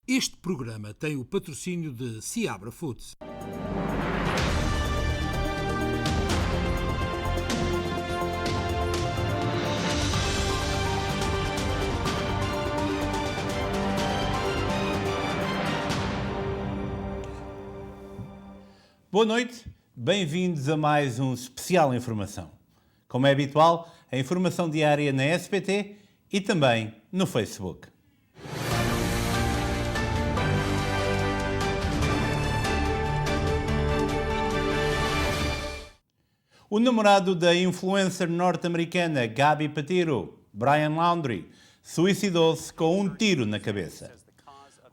Este programa tem o patrocínio de Seabra Foods. Boa noite, bem-vindos a mais um especial Informação. Como é habitual, a informação diária na SBT e também no Facebook. O namorado da influencer norte-americana Gabby Petito, Brian Laundrie, suicidou-se com um tiro na cabeça.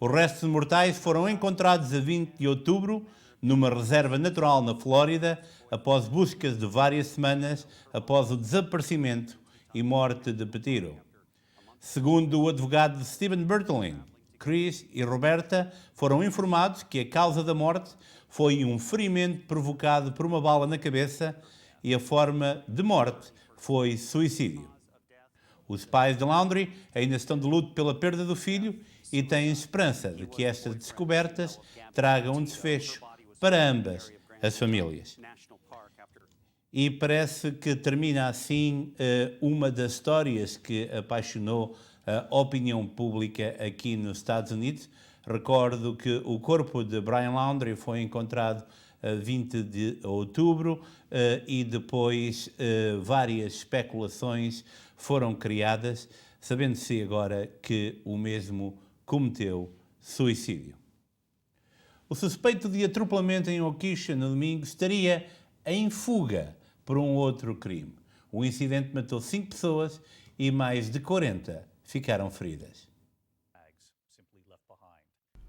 Os restos mortais foram encontrados a 20 de outubro numa reserva natural na Flórida, após buscas de várias semanas após o desaparecimento e morte de Petito. Segundo o advogado de Steven Bertolin, Chris e Roberta foram informados que a causa da morte foi um ferimento provocado por uma bala na cabeça e a forma de morte foi suicídio. Os pais de Laundrie ainda estão de luto pela perda do filho e têm esperança de que estas descobertas tragam um desfecho para ambas as famílias. E parece que termina assim uma das histórias que apaixonou a opinião pública aqui nos Estados Unidos. Recordo que o corpo de Brian Laundrie foi encontrado a 20 de outubro e depois várias especulações foram criadas, sabendo-se agora que o mesmo cometeu suicídio. O suspeito de atropelamento em Waukesha no domingo estaria em fuga por um outro crime. O incidente matou 5 pessoas e mais de 40 ficaram feridas.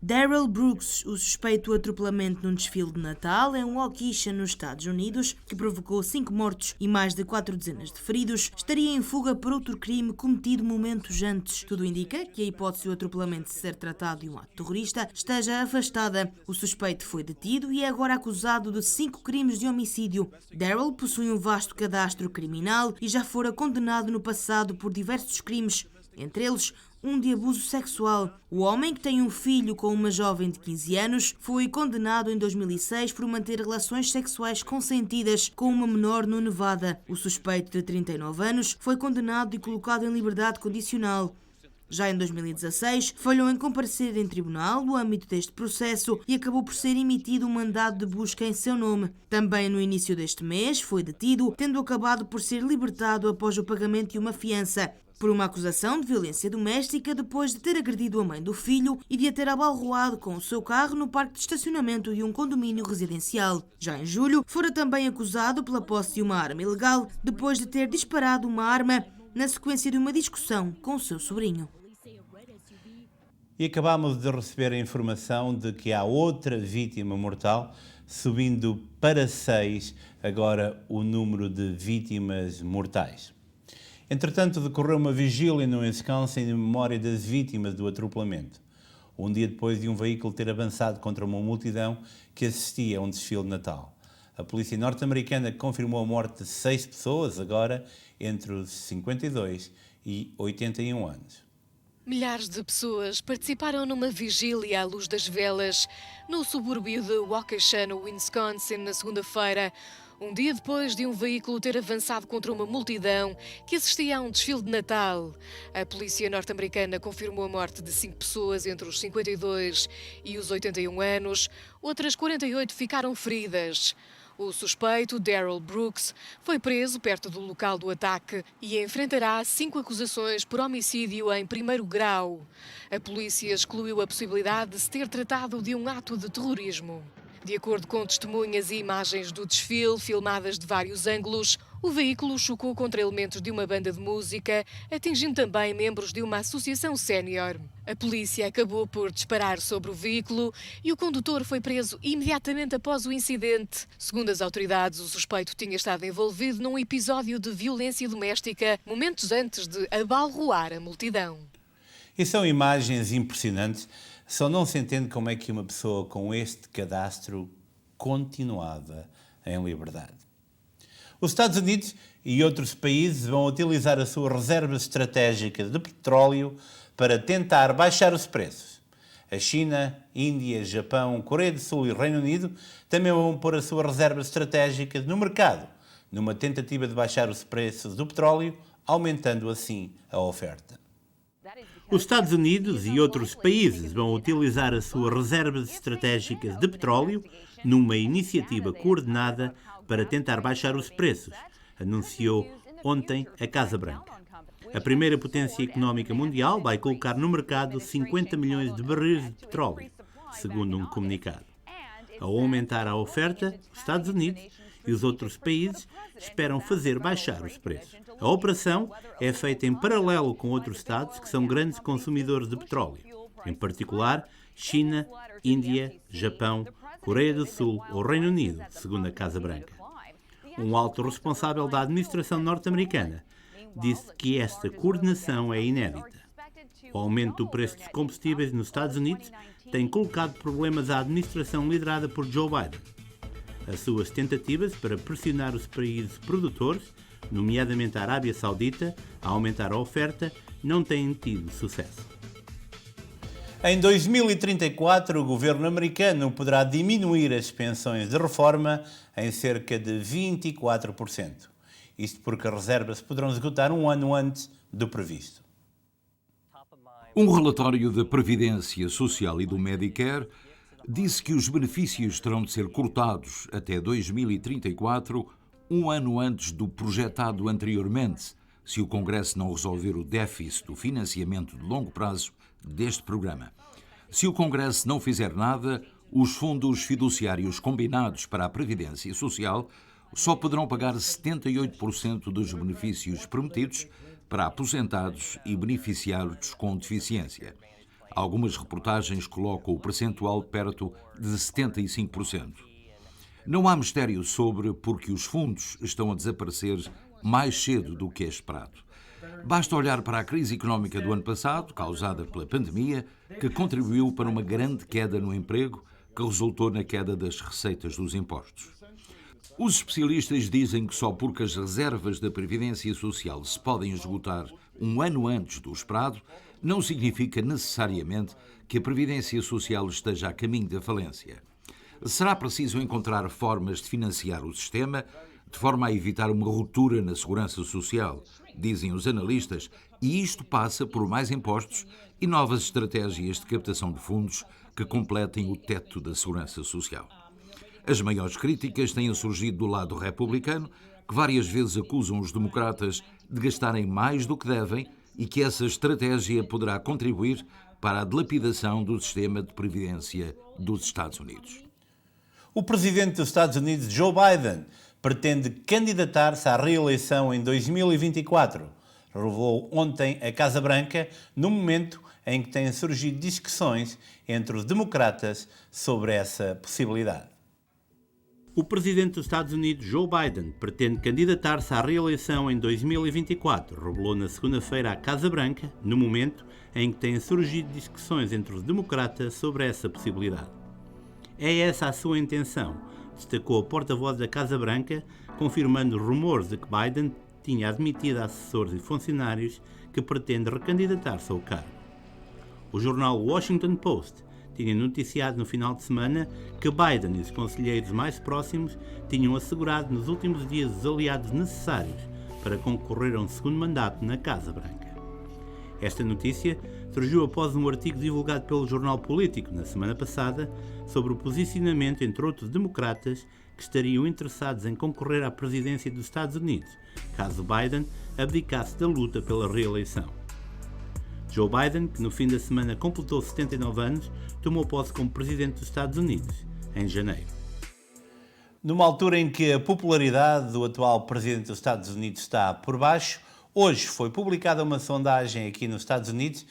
Darrell Brooks, o suspeito do atropelamento num desfile de Natal em Waukesha, nos Estados Unidos, que provocou 5 mortos e mais de 4 dezenas de feridos, estaria em fuga por outro crime cometido momentos antes. Tudo indica que a hipótese do atropelamento ser tratado de um ato terrorista esteja afastada. O suspeito foi detido e é agora acusado de 5 crimes de homicídio. Darrell possui um vasto cadastro criminal e já fora condenado no passado por diversos crimes, entre eles um de abuso sexual. O homem, que tem um filho com uma jovem de 15 anos, foi condenado em 2006 por manter relações sexuais consentidas com uma menor no Nevada. O suspeito, de 39 anos, foi condenado e colocado em liberdade condicional. Já em 2016, falhou em comparecer em tribunal no âmbito deste processo e acabou por ser emitido um mandado de busca em seu nome. Também no início deste mês foi detido, tendo acabado por ser libertado após o pagamento de uma fiança, por uma acusação de violência doméstica depois de ter agredido a mãe do filho e de a ter abalroado com o seu carro no parque de estacionamento de um condomínio residencial. Já em julho, fora também acusado pela posse de uma arma ilegal depois de ter disparado uma arma na sequência de uma discussão com o seu sobrinho. E acabamos de receber a informação de que há outra vítima mortal, subindo para 6 agora o número de vítimas mortais. Entretanto, decorreu uma vigília no Wisconsin em memória das vítimas do atropelamento, um dia depois de um veículo ter avançado contra uma multidão que assistia a um desfile de Natal. A polícia norte-americana confirmou a morte de 6 pessoas, agora entre os 52 e 81 anos. Milhares de pessoas participaram numa vigília à luz das velas no subúrbio de Waukesha, no Wisconsin, na segunda-feira, um dia depois de um veículo ter avançado contra uma multidão que assistia a um desfile de Natal. A polícia norte-americana confirmou a morte de 5 pessoas entre os 52 e os 81 anos. Outras 48 ficaram feridas. O suspeito, Darrell Brooks, foi preso perto do local do ataque e enfrentará 5 acusações por homicídio em primeiro grau. A polícia excluiu a possibilidade de se ter tratado de um ato de terrorismo. De acordo com testemunhas e imagens do desfile, filmadas de vários ângulos, o veículo chocou contra elementos de uma banda de música, atingindo também membros de uma associação sénior. A polícia acabou por disparar sobre o veículo e o condutor foi preso imediatamente após o incidente. Segundo as autoridades, o suspeito tinha estado envolvido num episódio de violência doméstica momentos antes de abalroar a multidão. E são imagens impressionantes. Só não se entende como é que uma pessoa com este cadastro continuava em liberdade. Os Estados Unidos e outros países vão utilizar a sua reserva estratégica de petróleo para tentar baixar os preços. A China, Índia, Japão, Coreia do Sul e Reino Unido também vão pôr as suas reservas estratégicas no mercado, numa tentativa de baixar os preços do petróleo, aumentando assim a oferta. Os Estados Unidos e outros países vão utilizar as suas reservas estratégicas de petróleo numa iniciativa coordenada para tentar baixar os preços, anunciou ontem a Casa Branca. A primeira potência económica mundial vai colocar no mercado 50 milhões de barris de petróleo, segundo um comunicado. Ao aumentar a oferta, os Estados Unidos e os outros países esperam fazer baixar os preços. A operação é feita em paralelo com outros Estados que são grandes consumidores de petróleo, em particular China, Índia, Japão, Coreia do Sul ou Reino Unido, segundo a Casa Branca. Um alto responsável da administração norte-americana disse que esta coordenação é inédita. O aumento do preço dos combustíveis nos Estados Unidos tem colocado problemas à administração liderada por Joe Biden. As suas tentativas para pressionar os países produtores, nomeadamente a Arábia Saudita, a aumentar a oferta, não têm tido sucesso. Em 2034, o governo americano poderá diminuir as pensões de reforma em cerca de 24%. Isto porque as reservas poderão esgotar um ano antes do previsto. Um relatório da Previdência Social e do Medicare disse que os benefícios terão de ser cortados até 2034, um ano antes do projetado anteriormente, se o Congresso não resolver o déficit do financiamento de longo prazo deste programa. Se o Congresso não fizer nada, os fundos fiduciários combinados para a Previdência Social só poderão pagar 78% dos benefícios prometidos para aposentados e beneficiários com deficiência. Algumas reportagens colocam o percentual perto de 75%. Não há mistério sobre porque os fundos estão a desaparecer mais cedo do que é esperado. Basta olhar para a crise económica do ano passado, causada pela pandemia, que contribuiu para uma grande queda no emprego, que resultou na queda das receitas dos impostos. Os especialistas dizem que só porque as reservas da Previdência Social se podem esgotar um ano antes do esperado, não significa necessariamente que a Previdência Social esteja a caminho da falência. Será preciso encontrar formas de financiar o sistema de forma a evitar uma ruptura na segurança social, dizem os analistas, e isto passa por mais impostos e novas estratégias de captação de fundos que completem o teto da segurança social. As maiores críticas têm surgido do lado republicano, que várias vezes acusam os democratas de gastarem mais do que devem e que essa estratégia poderá contribuir para a dilapidação do sistema de previdência dos Estados Unidos. O presidente dos Estados Unidos, Joe Biden, pretende candidatar-se à reeleição em 2024, revelou ontem a Casa Branca, no momento em que têm surgido discussões entre os democratas sobre essa possibilidade. O presidente dos Estados Unidos, Joe Biden, pretende candidatar-se à reeleição em 2024, revelou na segunda-feira à Casa Branca, no momento em que têm surgido discussões entre os democratas sobre essa possibilidade. É essa a sua intenção, destacou a porta-voz da Casa Branca, confirmando rumores de que Biden tinha admitido a assessores e funcionários que pretende recandidatar-se ao cargo. O jornal Washington Post tinha noticiado no final de semana que Biden e os conselheiros mais próximos tinham assegurado nos últimos dias os aliados necessários para concorrer a um segundo mandato na Casa Branca. Esta notícia surgiu após um artigo divulgado pelo jornal Político na semana passada sobre o posicionamento entre outros democratas que estariam interessados em concorrer à presidência dos Estados Unidos, caso Biden abdicasse da luta pela reeleição. Joe Biden, que no fim da semana completou 79 anos, tomou posse como presidente dos Estados Unidos, em janeiro. Numa altura em que a popularidade do atual presidente dos Estados Unidos está por baixo, hoje foi publicada uma sondagem aqui nos Estados Unidos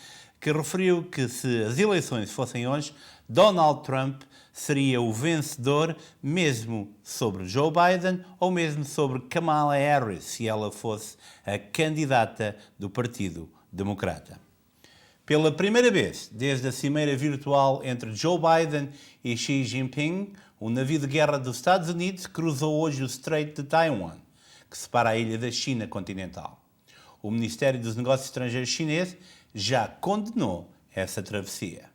que referiu que se as eleições fossem hoje, Donald Trump seria o vencedor mesmo sobre Joe Biden ou mesmo sobre Kamala Harris, se ela fosse a candidata do Partido Democrata. Pela primeira vez desde a cimeira virtual entre Joe Biden e Xi Jinping, o navio de guerra dos Estados Unidos cruzou hoje o Estreito de Taiwan, que separa a ilha da China continental. O Ministério dos Negócios Estrangeiros chinês já condenou essa travessia.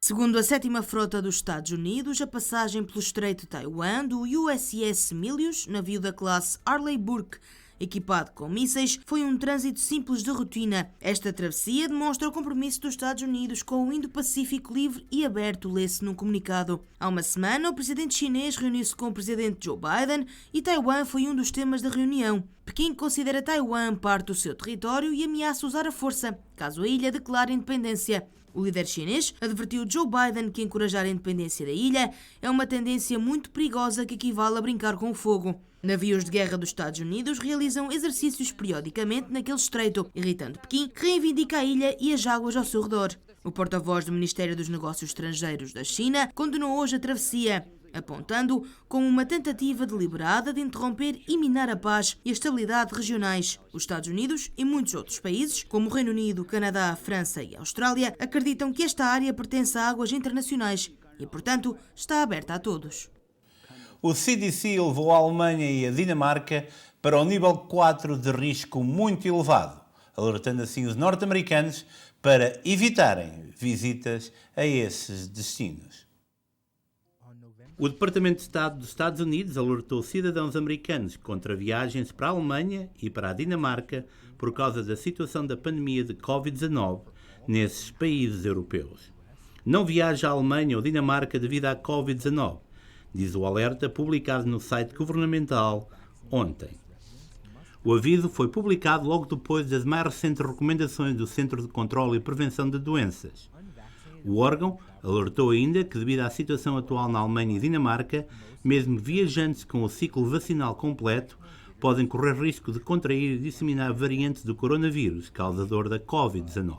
Segundo a 7ª Frota dos Estados Unidos, a passagem pelo Estreito de Taiwan do USS Milius, navio da classe Arleigh Burke, equipado com mísseis, foi um trânsito simples de rotina. Esta travessia demonstra o compromisso dos Estados Unidos com o Indo-Pacífico livre e aberto, lê-se num comunicado. Há uma semana, o presidente chinês reuniu-se com o presidente Joe Biden e Taiwan foi um dos temas da reunião. Pequim considera Taiwan parte do seu território e ameaça usar a força, caso a ilha declare independência. O líder chinês advertiu Joe Biden que encorajar a independência da ilha é uma tendência muito perigosa que equivale a brincar com o fogo. Navios de guerra dos Estados Unidos realizam exercícios periodicamente naquele estreito, irritando Pequim, que reivindica a ilha e as águas ao seu redor. O porta-voz do Ministério dos Negócios Estrangeiros da China condenou hoje a travessia, apontando como uma tentativa deliberada de interromper e minar a paz e a estabilidade regionais. Os Estados Unidos e muitos outros países, como o Reino Unido, Canadá, França e Austrália, acreditam que esta área pertence a águas internacionais e, portanto, está aberta a todos. O CDC elevou a Alemanha e a Dinamarca para o nível 4 de risco muito elevado, alertando assim os norte-americanos para evitarem visitas a esses destinos. O Departamento de Estado dos Estados Unidos alertou cidadãos americanos contra viagens para a Alemanha e para a Dinamarca por causa da situação da pandemia de Covid-19 nesses países europeus. Não viaje à Alemanha ou Dinamarca devido à Covid-19, diz o alerta publicado no site governamental ontem. O aviso foi publicado logo depois das mais recentes recomendações do Centro de Controlo e Prevenção de Doenças. O órgão alertou ainda que, devido à situação atual na Alemanha e Dinamarca, mesmo viajantes com o ciclo vacinal completo podem correr risco de contrair e disseminar variantes do coronavírus, causador da Covid-19.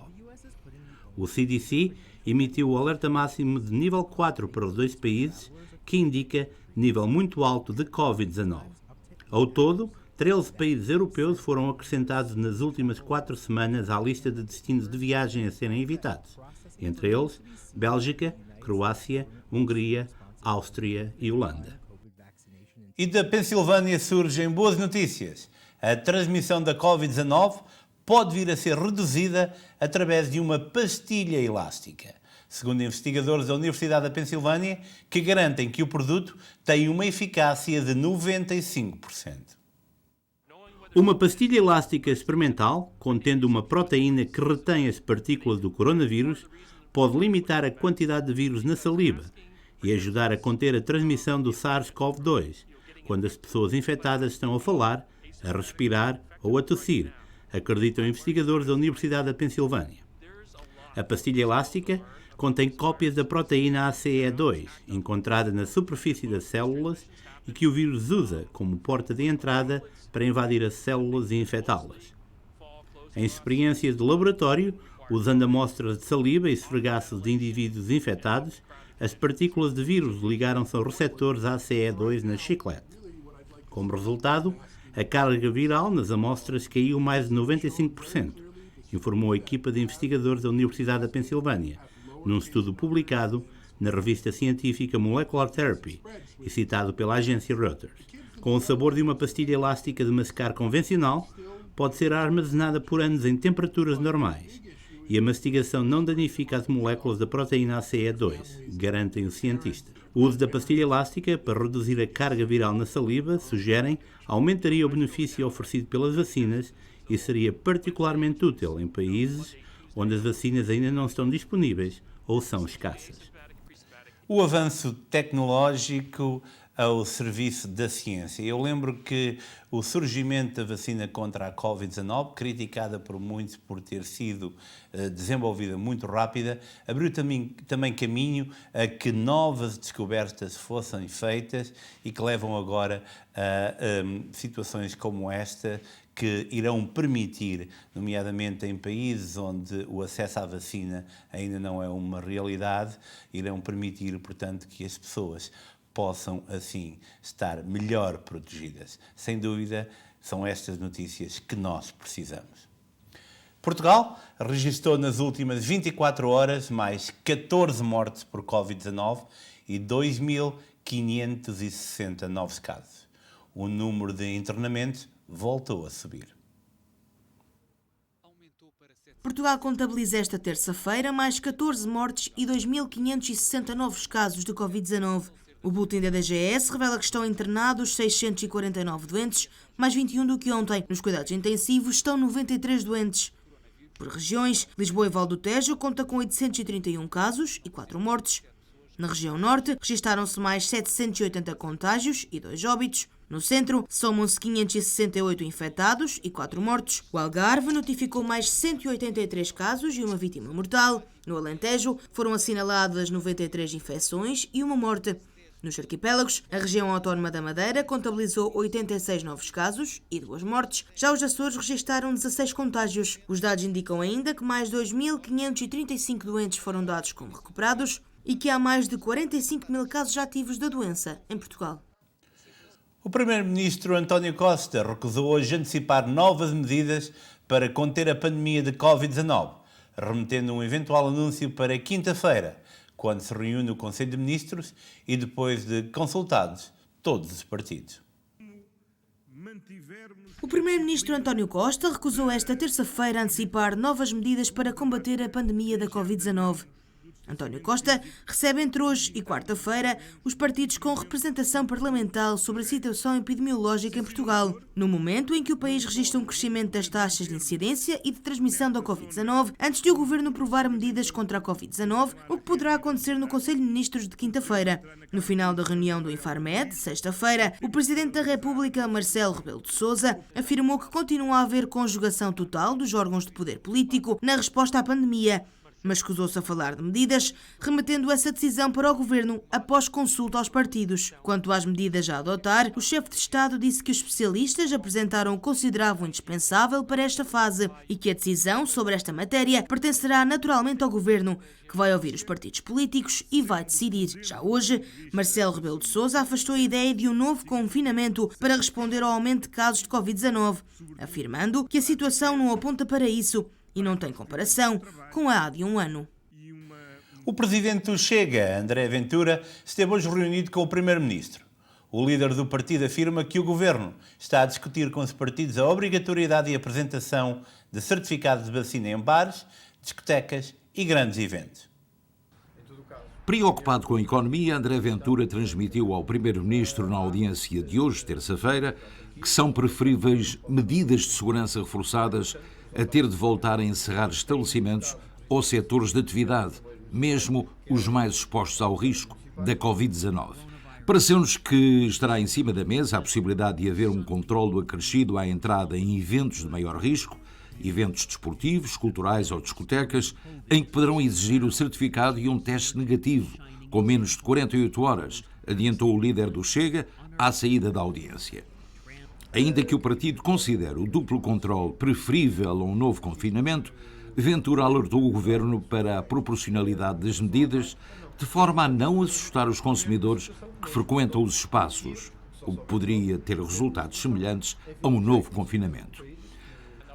O CDC emitiu o alerta máximo de nível 4 para os dois países, que indica nível muito alto de Covid-19. Ao todo, 13 países europeus foram acrescentados nas últimas 4 semanas à lista de destinos de viagem a serem evitados, entre eles Bélgica, Croácia, Hungria, Áustria e Holanda. E da Pensilvânia surgem boas notícias. A transmissão da Covid-19 pode vir a ser reduzida através de uma pastilha elástica, segundo investigadores da Universidade da Pensilvânia, que garantem que o produto tem uma eficácia de 95%. Uma pastilha elástica experimental, contendo uma proteína que retém as partículas do coronavírus, pode limitar a quantidade de vírus na saliva e ajudar a conter a transmissão do SARS-CoV-2, quando as pessoas infectadas estão a falar, a respirar ou a tossir, acreditam investigadores da Universidade da Pensilvânia. A pastilha elástica contém cópias da proteína ACE2, encontrada na superfície das células e que o vírus usa como porta de entrada para invadir as células e infectá-las. Em experiências de laboratório, usando amostras de saliva e esfregaços de indivíduos infectados, as partículas de vírus ligaram-se aos receptores ACE2 na chiclete. Como resultado, a carga viral nas amostras caiu mais de 95%, informou a equipa de investigadores da Universidade da Pensilvânia, num estudo publicado na revista científica Molecular Therapy e citado pela agência Reuters. Com o sabor de uma pastilha elástica de mascar convencional, pode ser armazenada por anos em temperaturas normais e a mastigação não danifica as moléculas da proteína ACE2, garantem os cientistas. O uso da pastilha elástica para reduzir a carga viral na saliva, sugerem, aumentaria o benefício oferecido pelas vacinas e seria particularmente útil em países onde as vacinas ainda não estão disponíveis ou são escassas. O avanço tecnológico ao serviço da ciência. Eu lembro que o surgimento da vacina contra a Covid-19, criticada por muitos por ter sido desenvolvida muito rápida, abriu também caminho a que novas descobertas fossem feitas e que levam agora a situações como esta, que irão permitir, nomeadamente em países onde o acesso à vacina ainda não é uma realidade, irão permitir, portanto, que as pessoas possam, assim, estar melhor protegidas. Sem dúvida, são estas notícias que nós precisamos. Portugal registrou nas últimas 24 horas mais 14 mortes por Covid-19 e 2.560 novos casos. O número de internamentos voltou a subir. Portugal contabiliza esta terça-feira mais 14 mortes e 2.560 novos casos de Covid-19. O boletim da DGS revela que estão internados 649 doentes, mais 21 do que ontem. Nos cuidados intensivos estão 93 doentes. Por regiões, Lisboa e Val do Tejo conta com 831 casos e 4 mortes. Na região norte, registaram-se mais 780 contágios e 2 óbitos. No centro, somam-se 568 infectados e 4 mortos. O Algarve notificou mais 183 casos e uma vítima mortal. No Alentejo, foram assinaladas 93 infecções e uma morte. Nos arquipélagos, a região autónoma da Madeira contabilizou 86 novos casos e 2 mortes. Já os Açores registaram 16 contágios. Os dados indicam ainda que mais 2.535 doentes foram dados como recuperados e que há mais de 45 mil casos ativos da doença em Portugal. O primeiro-ministro António Costa recusou hoje antecipar novas medidas para conter a pandemia de Covid-19, remetendo um eventual anúncio para quinta-feira, quando se reúne o Conselho de Ministros e depois de consultados todos os partidos. O primeiro-ministro António Costa recusou esta terça-feira antecipar novas medidas para combater a pandemia da Covid-19. António Costa recebe entre hoje e quarta-feira os partidos com representação parlamentar sobre a situação epidemiológica em Portugal, no momento em que o país registra um crescimento das taxas de incidência e de transmissão da Covid-19, antes de o Governo aprovar medidas contra a Covid-19, o que poderá acontecer no Conselho de Ministros de quinta-feira. No final da reunião do Infarmed, sexta-feira, o Presidente da República, Marcelo Rebelo de Sousa, afirmou que continua a haver conjugação total dos órgãos de poder político na resposta à pandemia, mas escusou-se a falar de medidas, remetendo essa decisão para o Governo após consulta aos partidos. Quanto às medidas a adotar, o chefe de Estado disse que os especialistas apresentaram o considerável indispensável para esta fase e que a decisão sobre esta matéria pertencerá naturalmente ao Governo, que vai ouvir os partidos políticos e vai decidir. Já hoje, Marcelo Rebelo de Sousa afastou a ideia de um novo confinamento para responder ao aumento de casos de Covid-19, afirmando que a situação não aponta para isso e não tem comparação com a de um ano. O presidente do Chega, André Ventura, esteve hoje reunido com o primeiro-ministro. O líder do partido afirma que o governo está a discutir com os partidos a obrigatoriedade de apresentação de certificados de vacina em bares, discotecas e grandes eventos. Preocupado com a economia, André Ventura transmitiu ao primeiro-ministro na audiência de hoje, terça-feira, que são preferíveis medidas de segurança reforçadas a ter de voltar a encerrar estabelecimentos ou setores de atividade, mesmo os mais expostos ao risco da Covid-19. Pareceu-nos que estará em cima da mesa a possibilidade de haver um controlo acrescido à entrada em eventos de maior risco, eventos desportivos, culturais ou discotecas, em que poderão exigir o certificado e um teste negativo, com menos de 48 horas, adiantou o líder do Chega à saída da audiência. Ainda que o partido considere o duplo controle preferível a um novo confinamento, Ventura alertou o governo para a proporcionalidade das medidas, de forma a não assustar os consumidores que frequentam os espaços, o que poderia ter resultados semelhantes a um novo confinamento.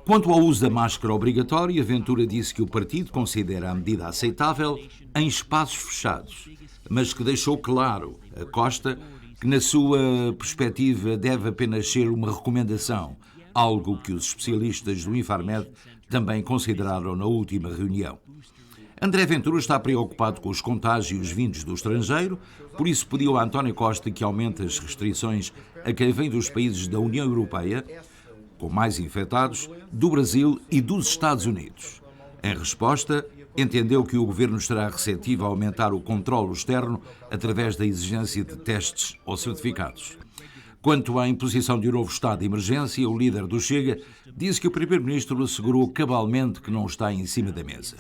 Quanto ao uso da máscara obrigatória, Ventura disse que o partido considera a medida aceitável em espaços fechados, mas que deixou claro a Costa que, na sua perspectiva, deve apenas ser uma recomendação, algo que os especialistas do Infarmed também consideraram na última reunião. André Ventura está preocupado com os contágios vindos do estrangeiro, por isso pediu a António Costa que aumente as restrições a quem vem dos países da União Europeia, com mais infectados, do Brasil e dos Estados Unidos. Em resposta, entendeu que o governo estará receptivo a aumentar o controlo externo através da exigência de testes ou certificados. Quanto à imposição de um novo estado de emergência, o líder do Chega disse que o primeiro-ministro assegurou cabalmente que não está em cima da mesa.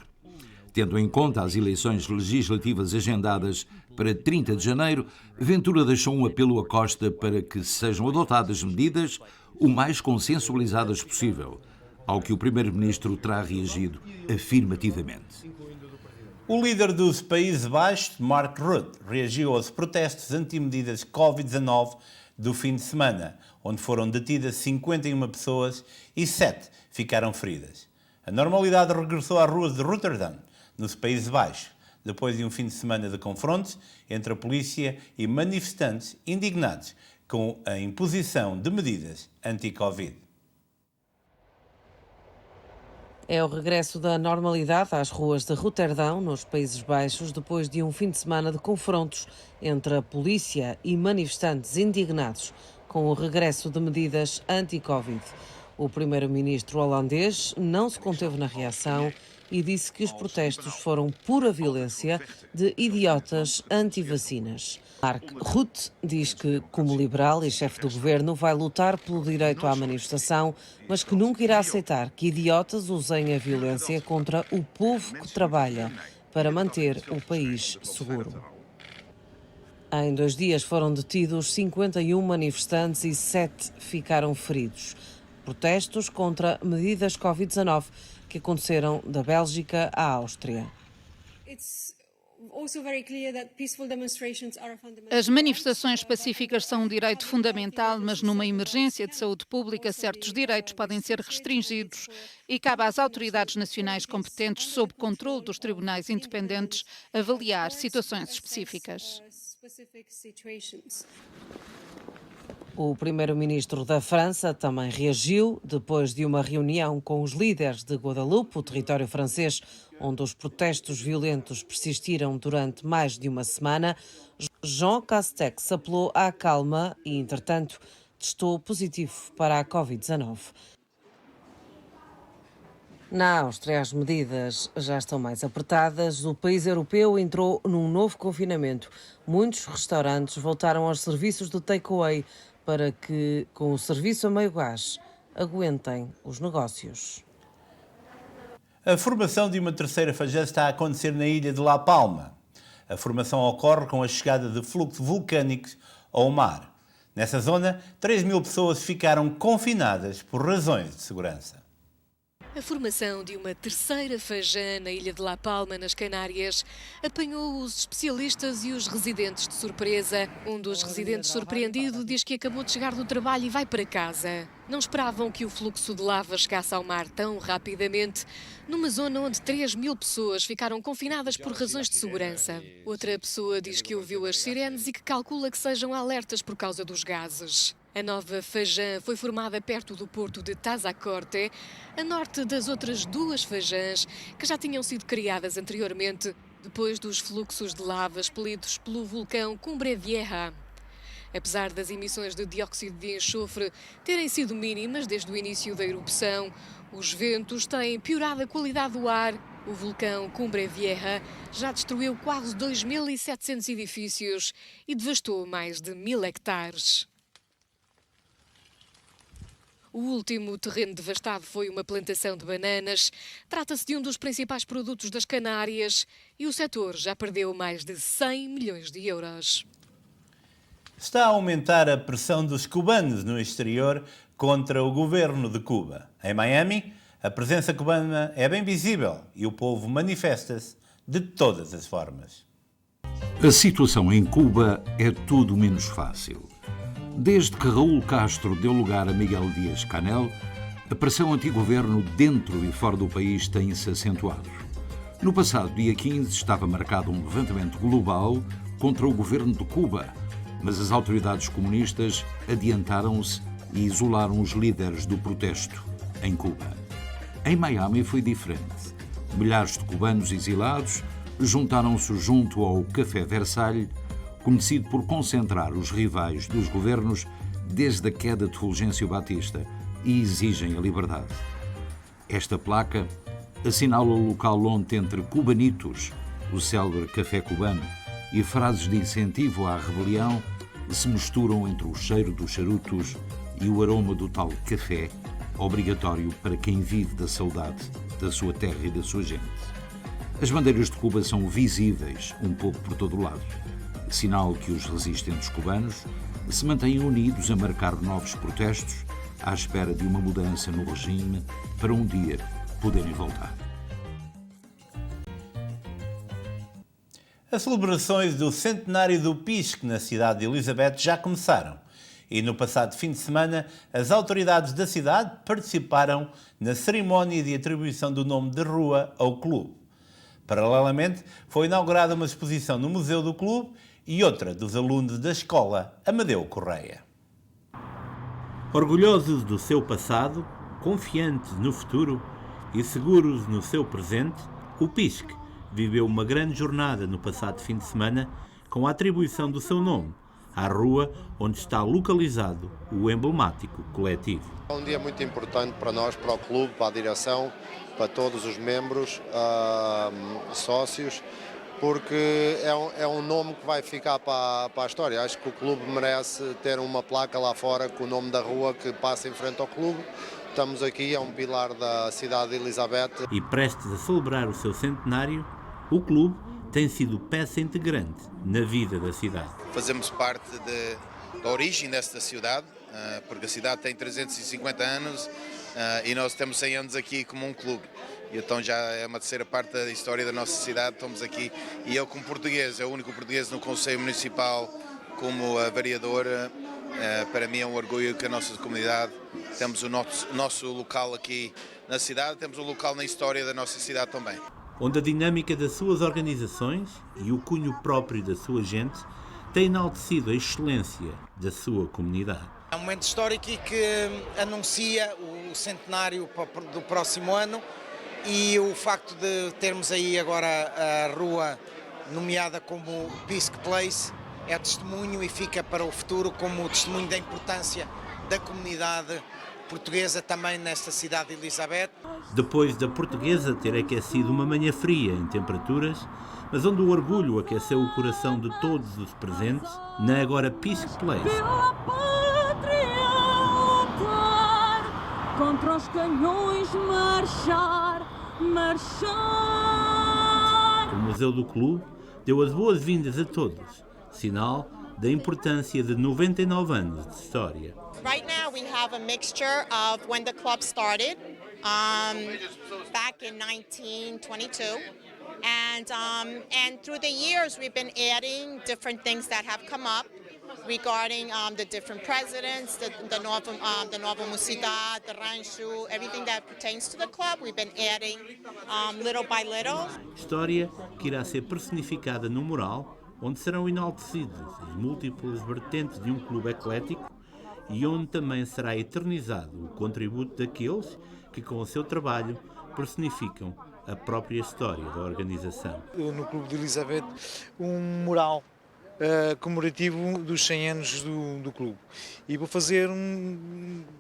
Tendo em conta as eleições legislativas agendadas para 30 de janeiro, Ventura deixou um apelo a Costa para que sejam adotadas medidas o mais consensualizadas possível, ao que o primeiro-ministro terá reagido afirmativamente. O líder dos Países Baixos, Mark Rutte, reagiu aos protestos anti-medidas Covid-19 do fim de semana, onde foram detidas 51 pessoas e 7 ficaram feridas. A normalidade regressou às ruas de Rotterdam, nos Países Baixos, depois de um fim de semana de confrontos entre a polícia e manifestantes indignados com a imposição de medidas anti-Covid. É o regresso da normalidade às ruas de Roterdão, nos Países Baixos, depois de um fim de semana de confrontos entre a polícia e manifestantes indignados com o regresso de medidas anti-Covid. O primeiro-ministro holandês não se conteve na reação e disse que os protestos foram pura violência de idiotas anti-vacinas. Mark Rutte diz que, como liberal e chefe do governo, vai lutar pelo direito à manifestação, mas que nunca irá aceitar que idiotas usem a violência contra o povo que trabalha para manter o país seguro. Em 2 dias foram detidos 51 manifestantes e 7 ficaram feridos. Protestos contra medidas Covid-19 que aconteceram da Bélgica à Áustria. As manifestações pacíficas são um direito fundamental, mas numa emergência de saúde pública, certos direitos podem ser restringidos e cabe às autoridades nacionais competentes, sob controle dos tribunais independentes, avaliar situações específicas. O primeiro-ministro da França também reagiu depois de uma reunião com os líderes de Guadeloupe, o território francês, onde os protestos violentos persistiram durante mais de uma semana. Jean Castex apelou à calma e, entretanto, testou positivo para a Covid-19. Na Áustria, as medidas já estão mais apertadas. O país europeu entrou num novo confinamento. Muitos restaurantes voltaram aos serviços de takeaway para que, com o serviço a meio gás, aguentem os negócios. A formação de uma terceira fagem está a acontecer na ilha de La Palma. A formação ocorre com a chegada de fluxos vulcânicos ao mar. Nessa zona, 3.000 pessoas ficaram confinadas por razões de segurança. A formação de uma terceira fagem na ilha de La Palma, nas Canárias, apanhou os especialistas e os residentes de surpresa. Um dos residentes surpreendido diz que acabou de chegar do trabalho e vai para casa. Não esperavam que o fluxo de lava chegasse ao mar tão rapidamente, numa zona onde 3.000 pessoas ficaram confinadas por razões de segurança. Outra pessoa diz que ouviu as sirenes e que calcula que sejam alertas por causa dos gases. A nova fagem foi formada perto do porto de Tazacorte, a norte das outras 2 fagins que já tinham sido criadas anteriormente, depois dos fluxos de lava expelidos pelo vulcão Cumbre Vieja. Apesar das emissões de dióxido de enxofre terem sido mínimas desde o início da erupção, os ventos têm piorado a qualidade do ar. O vulcão Cumbre Vieja já destruiu quase 2.700 edifícios e devastou mais de 1.000 hectares. O último terreno devastado foi uma plantação de bananas. Trata-se de um dos principais produtos das Canárias e o setor já perdeu mais de 100 milhões de euros. Está a aumentar a pressão dos cubanos no exterior contra o governo de Cuba. Em Miami, a presença cubana é bem visível e o povo manifesta-se de todas as formas. A situação em Cuba é tudo menos fácil. Desde que Raúl Castro deu lugar a Miguel Díaz-Canel, a pressão anti-governo dentro e fora do país tem-se acentuado. No passado dia 15 estava marcado um levantamento global contra o governo de Cuba, mas as autoridades comunistas adiantaram-se e isolaram os líderes do protesto em Cuba. Em Miami foi diferente. Milhares de cubanos exilados juntaram-se junto ao Café Versalhes, conhecido por concentrar os rivais dos governos desde a queda de Fulgêncio Batista, e exigem a liberdade. Esta placa assinala o local onde, entre cubanitos, o célebre café cubano, e frases de incentivo à rebelião, se misturam entre o cheiro dos charutos e o aroma do tal café, obrigatório para quem vive da saudade da sua terra e da sua gente. As bandeiras de Cuba são visíveis um pouco por todo o lado, sinal que os resistentes cubanos se mantêm unidos a marcar novos protestos à espera de uma mudança no regime para um dia poderem voltar. As celebrações do centenário do Pisco na cidade de Elizabeth já começaram e no passado fim de semana as autoridades da cidade participaram na cerimónia de atribuição do nome de rua ao clube. Paralelamente, foi inaugurada uma exposição no Museu do Clube e outra dos alunos da escola Amadeu Correia. Orgulhosos do seu passado, confiantes no futuro, E seguros no seu presente, o PISC viveu uma grande jornada no passado fim de semana com a atribuição do seu nome à rua onde está localizado o emblemático coletivo. É um dia muito importante para nós, para o clube, para a direção, para todos os membros, sócios, porque é um nome que vai ficar para a história. Acho que o clube merece ter uma placa lá fora com o nome da rua que passa em frente ao clube. Estamos aqui, é um pilar da cidade de Elizabeth. E prestes a celebrar o seu centenário, o clube tem sido peça integrante na vida da cidade. Fazemos parte da origem desta cidade, porque a cidade tem 350 anos e nós temos 100 anos aqui como um clube. E então já é uma terceira parte da história da nossa cidade, estamos aqui. E eu, como português, é o único português no Conselho Municipal como vereador, para mim é um orgulho que a nossa comunidade, temos o nosso local aqui na cidade, temos um local na história da nossa cidade também. Onde a dinâmica das suas organizações e o cunho próprio da sua gente tem enaltecido a excelência da sua comunidade. É um momento histórico que anuncia o centenário do próximo ano e o facto de termos aí agora a rua nomeada como PISC Place é testemunho e fica para o futuro como testemunho da importância da comunidade portuguesa também nesta cidade de Elizabeth. Depois da Portuguesa ter aquecido uma manhã fria em temperaturas, mas onde o orgulho aqueceu o coração de todos os presentes, na agora PISC Place. Pela pátria lutar, contra os canhões marchar. O Museu do Clube deu as boas-vindas a todos, sinal da importância de 99 anos de história. Right now we have a mixture of when the club started, back in 1922, and through the years we've been adding different things that have come up regarding the different presidents, the Nova Mocidade, the Rancho, everything that pertains to the club. We've been adding little by little. História que irá ser personificada no mural, onde serão enaltecidas as múltiplas vertentes de um clube eclético e onde também será eternizado o contributo daqueles que, com o seu trabalho, personificam a própria história da organização. No Clube de Elizabeth, um mural comemorativo dos 100 anos do clube. E vou fazer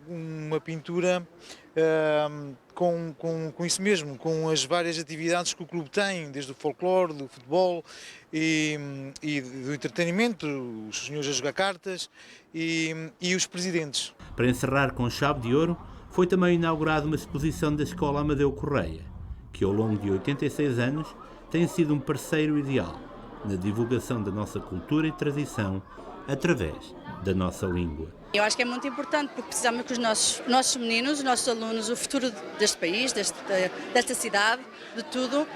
uma pintura com isso mesmo, com as várias atividades que o clube tem, desde o folclore, do futebol e do entretenimento, os senhores a jogar cartas e os presidentes. Para encerrar com chave de ouro, foi também inaugurada uma exposição da Escola Amadeu Correia, que ao longo de 86 anos tem sido um parceiro ideal na divulgação da nossa cultura e tradição através da nossa língua. Eu acho que é muito importante porque precisamos que os nossos meninos, os nossos alunos, o futuro deste país, desta cidade, de tudo,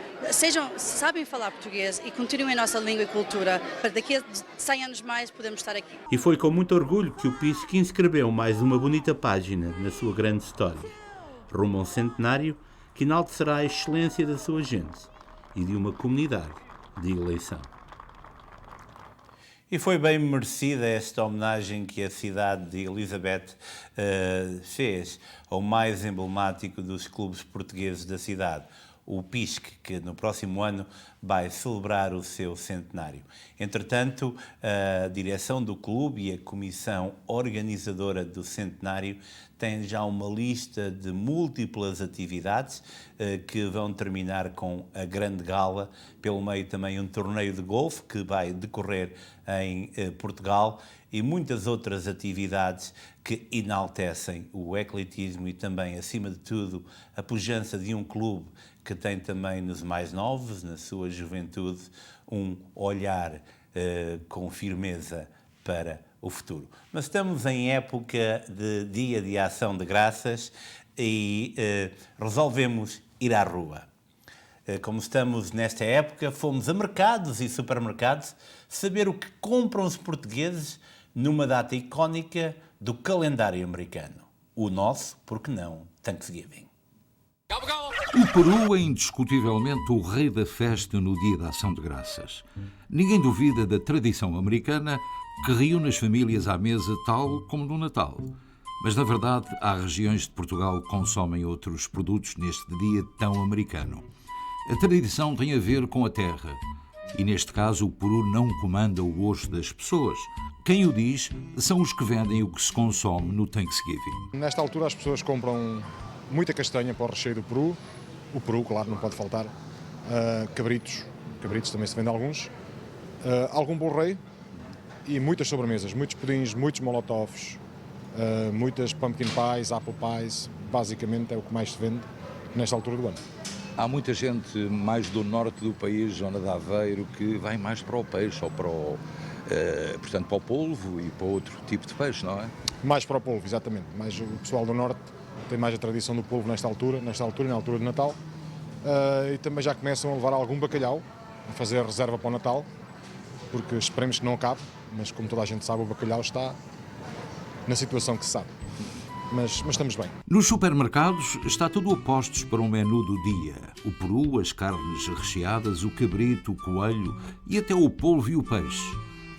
sabem falar português e continuem a nossa língua e cultura para daqui a 100 anos mais podermos estar aqui. E foi com muito orgulho que o PISC inscreveu mais uma bonita página na sua grande história, rumo a um centenário que enaltecerá a excelência da sua gente e de uma comunidade de eleição. E foi bem merecida esta homenagem que a cidade de Elizabeth fez ao mais emblemático dos clubes portugueses da cidade, o PISC, que no próximo ano vai celebrar o seu centenário. Entretanto, a direção do clube e a comissão organizadora do centenário têm já uma lista de múltiplas atividades que vão terminar com a grande gala, pelo meio também um torneio de golfe que vai decorrer em Portugal e muitas outras atividades que enaltecem o ecletismo e também, acima de tudo, a pujança de um clube que tem também nos mais novos, na sua juventude, um olhar com firmeza para o futuro. Mas estamos em época de Dia de Ação de Graças e resolvemos ir à rua. Como estamos nesta época, fomos a mercados e supermercados saber o que compram os portugueses numa data icónica do calendário americano. O nosso, porque não, Thanksgiving. O Peru é indiscutivelmente o rei da festa no Dia da Ação de Graças. Ninguém duvida da tradição americana que reúne as famílias à mesa tal como no Natal. Mas, na verdade, há regiões de Portugal que consomem outros produtos neste dia tão americano. A tradição tem a ver com a terra. E, neste caso, o Peru não comanda o gosto das pessoas. Quem o diz são os que vendem o que se consome no Thanksgiving. Nesta altura as pessoas compram muita castanha para o recheio do Peru. O Peru, claro, não pode faltar. Cabritos também se vende alguns. Algum bolo rei e muitas sobremesas, muitos pudins, muitos molotovs, muitas pumpkin pies, apple pies. Basicamente é o que mais se vende nesta altura do ano. Há muita gente mais do norte do país, zona de Aveiro, que vai mais para o peixe ou para o, portanto, para o polvo e para outro tipo de peixe, não é? Mais para o polvo, exatamente. Mais o pessoal do norte tem mais a tradição do polvo nesta altura e na altura de Natal. E também já começam a levar algum bacalhau, a fazer reserva para o Natal, porque esperemos que não acabe, mas como toda a gente sabe, o bacalhau está na situação que se sabe. Mas estamos bem. Nos supermercados está tudo a postos para um menu do dia. O peru, as carnes recheadas, o cabrito, o coelho e até o polvo e o peixe.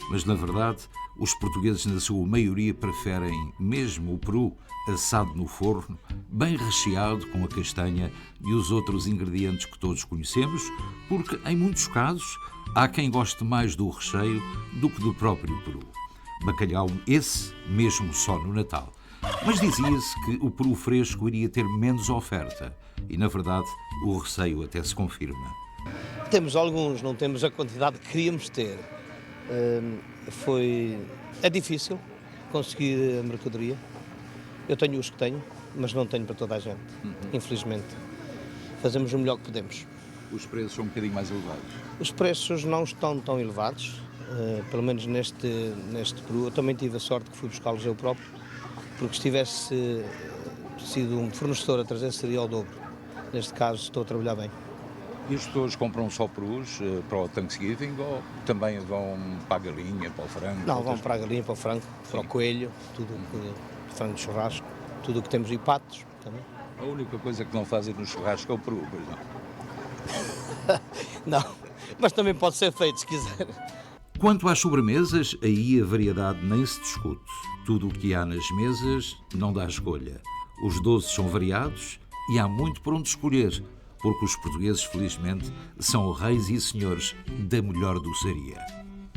Mas, na verdade, os portugueses, na sua maioria, preferem mesmo o peru assado no forno, bem recheado com a castanha e os outros ingredientes que todos conhecemos, porque, em muitos casos, há quem goste mais do recheio do que do próprio peru. Bacalhau esse mesmo só no Natal. Mas dizia-se que o peru fresco iria ter menos oferta e, na verdade, o receio até se confirma. Temos alguns, não temos a quantidade que queríamos ter. É difícil conseguir a mercadoria. Eu tenho os que tenho, mas não tenho para toda a gente, infelizmente. Fazemos o melhor que podemos. Os preços são um bocadinho mais elevados? Os preços não estão tão elevados, pelo menos neste peru. Eu também tive a sorte que fui buscá-los eu próprio, porque se tivesse sido um fornecedor a trazer seria ao dobro. Neste caso estou a trabalhar bem. E as pessoas compram só perus para o Thanksgiving ou também vão para a galinha, para o frango? Não, vão para a galinha, para o frango, para o coelho, tudo, frango de churrasco, tudo o que temos e patos também. A única coisa que não fazem no churrasco é o peru, pois não? Não, mas também pode ser feito se quiser. Quanto às sobremesas, aí a variedade nem se discute. Tudo o que há nas mesas não dá escolha. Os doces são variados e há muito por onde escolher, porque os portugueses, felizmente, são reis e senhores da melhor doçaria.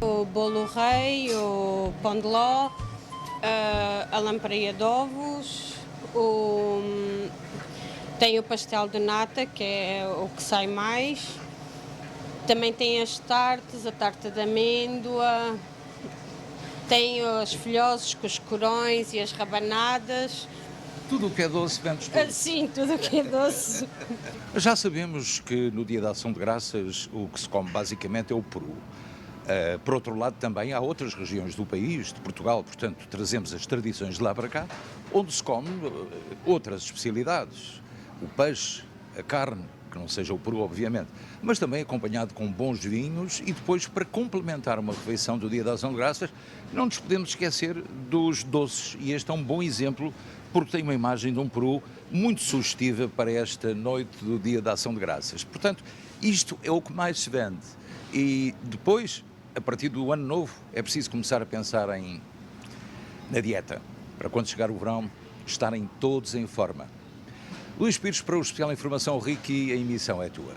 O bolo rei, o pão de ló, a lampreia de ovos, tem o pastel de nata, que é o que sai mais. Também tem as tartes, a tarta de amêndoa, tem os folhosos com os corões e as rabanadas. Tudo o que é doce vende tudo. Sim, tudo o que é doce. Já sabemos que no Dia da Ação de Graças o que se come basicamente é o peru. Por outro lado, também há outras regiões do país, de Portugal, portanto, trazemos as tradições de lá para cá, onde se come outras especialidades. O peixe, a carne, que não seja o peru, obviamente, mas também acompanhado com bons vinhos e depois, para complementar uma refeição do Dia da Ação de Graças, não nos podemos esquecer dos doces. E este é um bom exemplo, porque tem uma imagem de um peru muito sugestiva para esta noite do Dia da Ação de Graças. Portanto, isto é o que mais se vende. E depois, a partir do ano novo, é preciso começar a pensar na dieta, para quando chegar o verão, estarem todos em forma. Luís Pires, para o Especial Informação Ricky, a emissão é tua.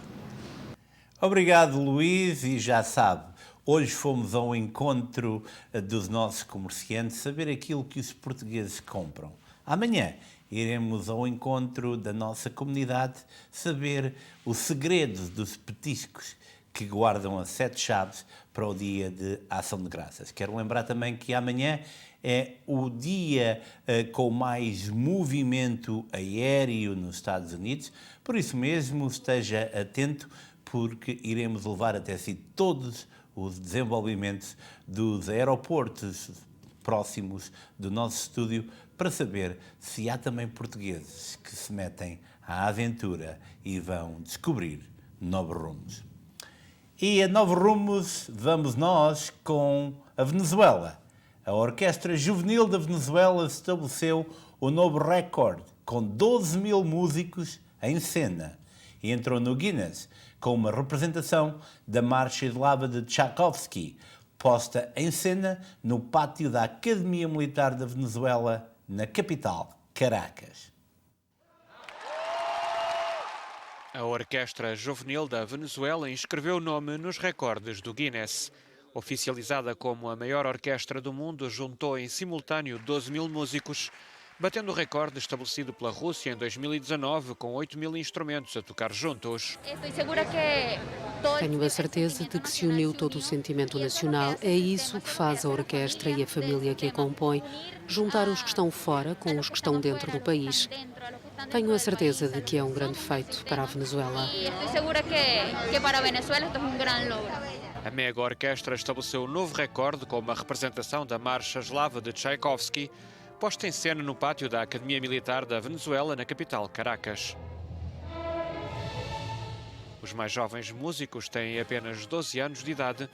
Obrigado, Luís, e já sabe, hoje fomos ao encontro dos nossos comerciantes, saber aquilo que os portugueses compram. Amanhã iremos ao encontro da nossa comunidade, saber o segredo dos petiscos que guardam as 7 chaves para o Dia de Ação de Graças. Quero lembrar também que amanhã é o dia com mais movimento aéreo nos Estados Unidos, por isso mesmo esteja atento, porque iremos levar até si todos os desenvolvimentos dos aeroportos próximos do nosso estúdio para saber se há também portugueses que se metem à aventura e vão descobrir novos rumos. E a novos rumos vamos nós com a Venezuela. A Orquestra Juvenil da Venezuela estabeleceu o novo recorde, com 12 mil músicos em cena, e entrou no Guinness com uma representação da Marcha Eslava de Tchaikovsky, posta em cena no pátio da Academia Militar da Venezuela, na capital, Caracas. A Orquestra Juvenil da Venezuela inscreveu o nome nos recordes do Guinness. Oficializada como a maior orquestra do mundo, juntou em simultâneo 12.000 músicos, batendo o recorde estabelecido pela Rússia em 2019, com 8.000 instrumentos a tocar juntos. Tenho a certeza de que se uniu todo o sentimento nacional. É isso que faz a orquestra e a família que a compõe, juntar os que estão fora com os que estão dentro do país. Tenho a certeza de que é um grande feito para a Venezuela. A mega orquestra estabeleceu um novo recorde com uma representação da Marcha Eslava de Tchaikovsky, posta em cena no pátio da Academia Militar da Venezuela, na capital, Caracas. Os mais jovens músicos têm apenas 12 anos de idade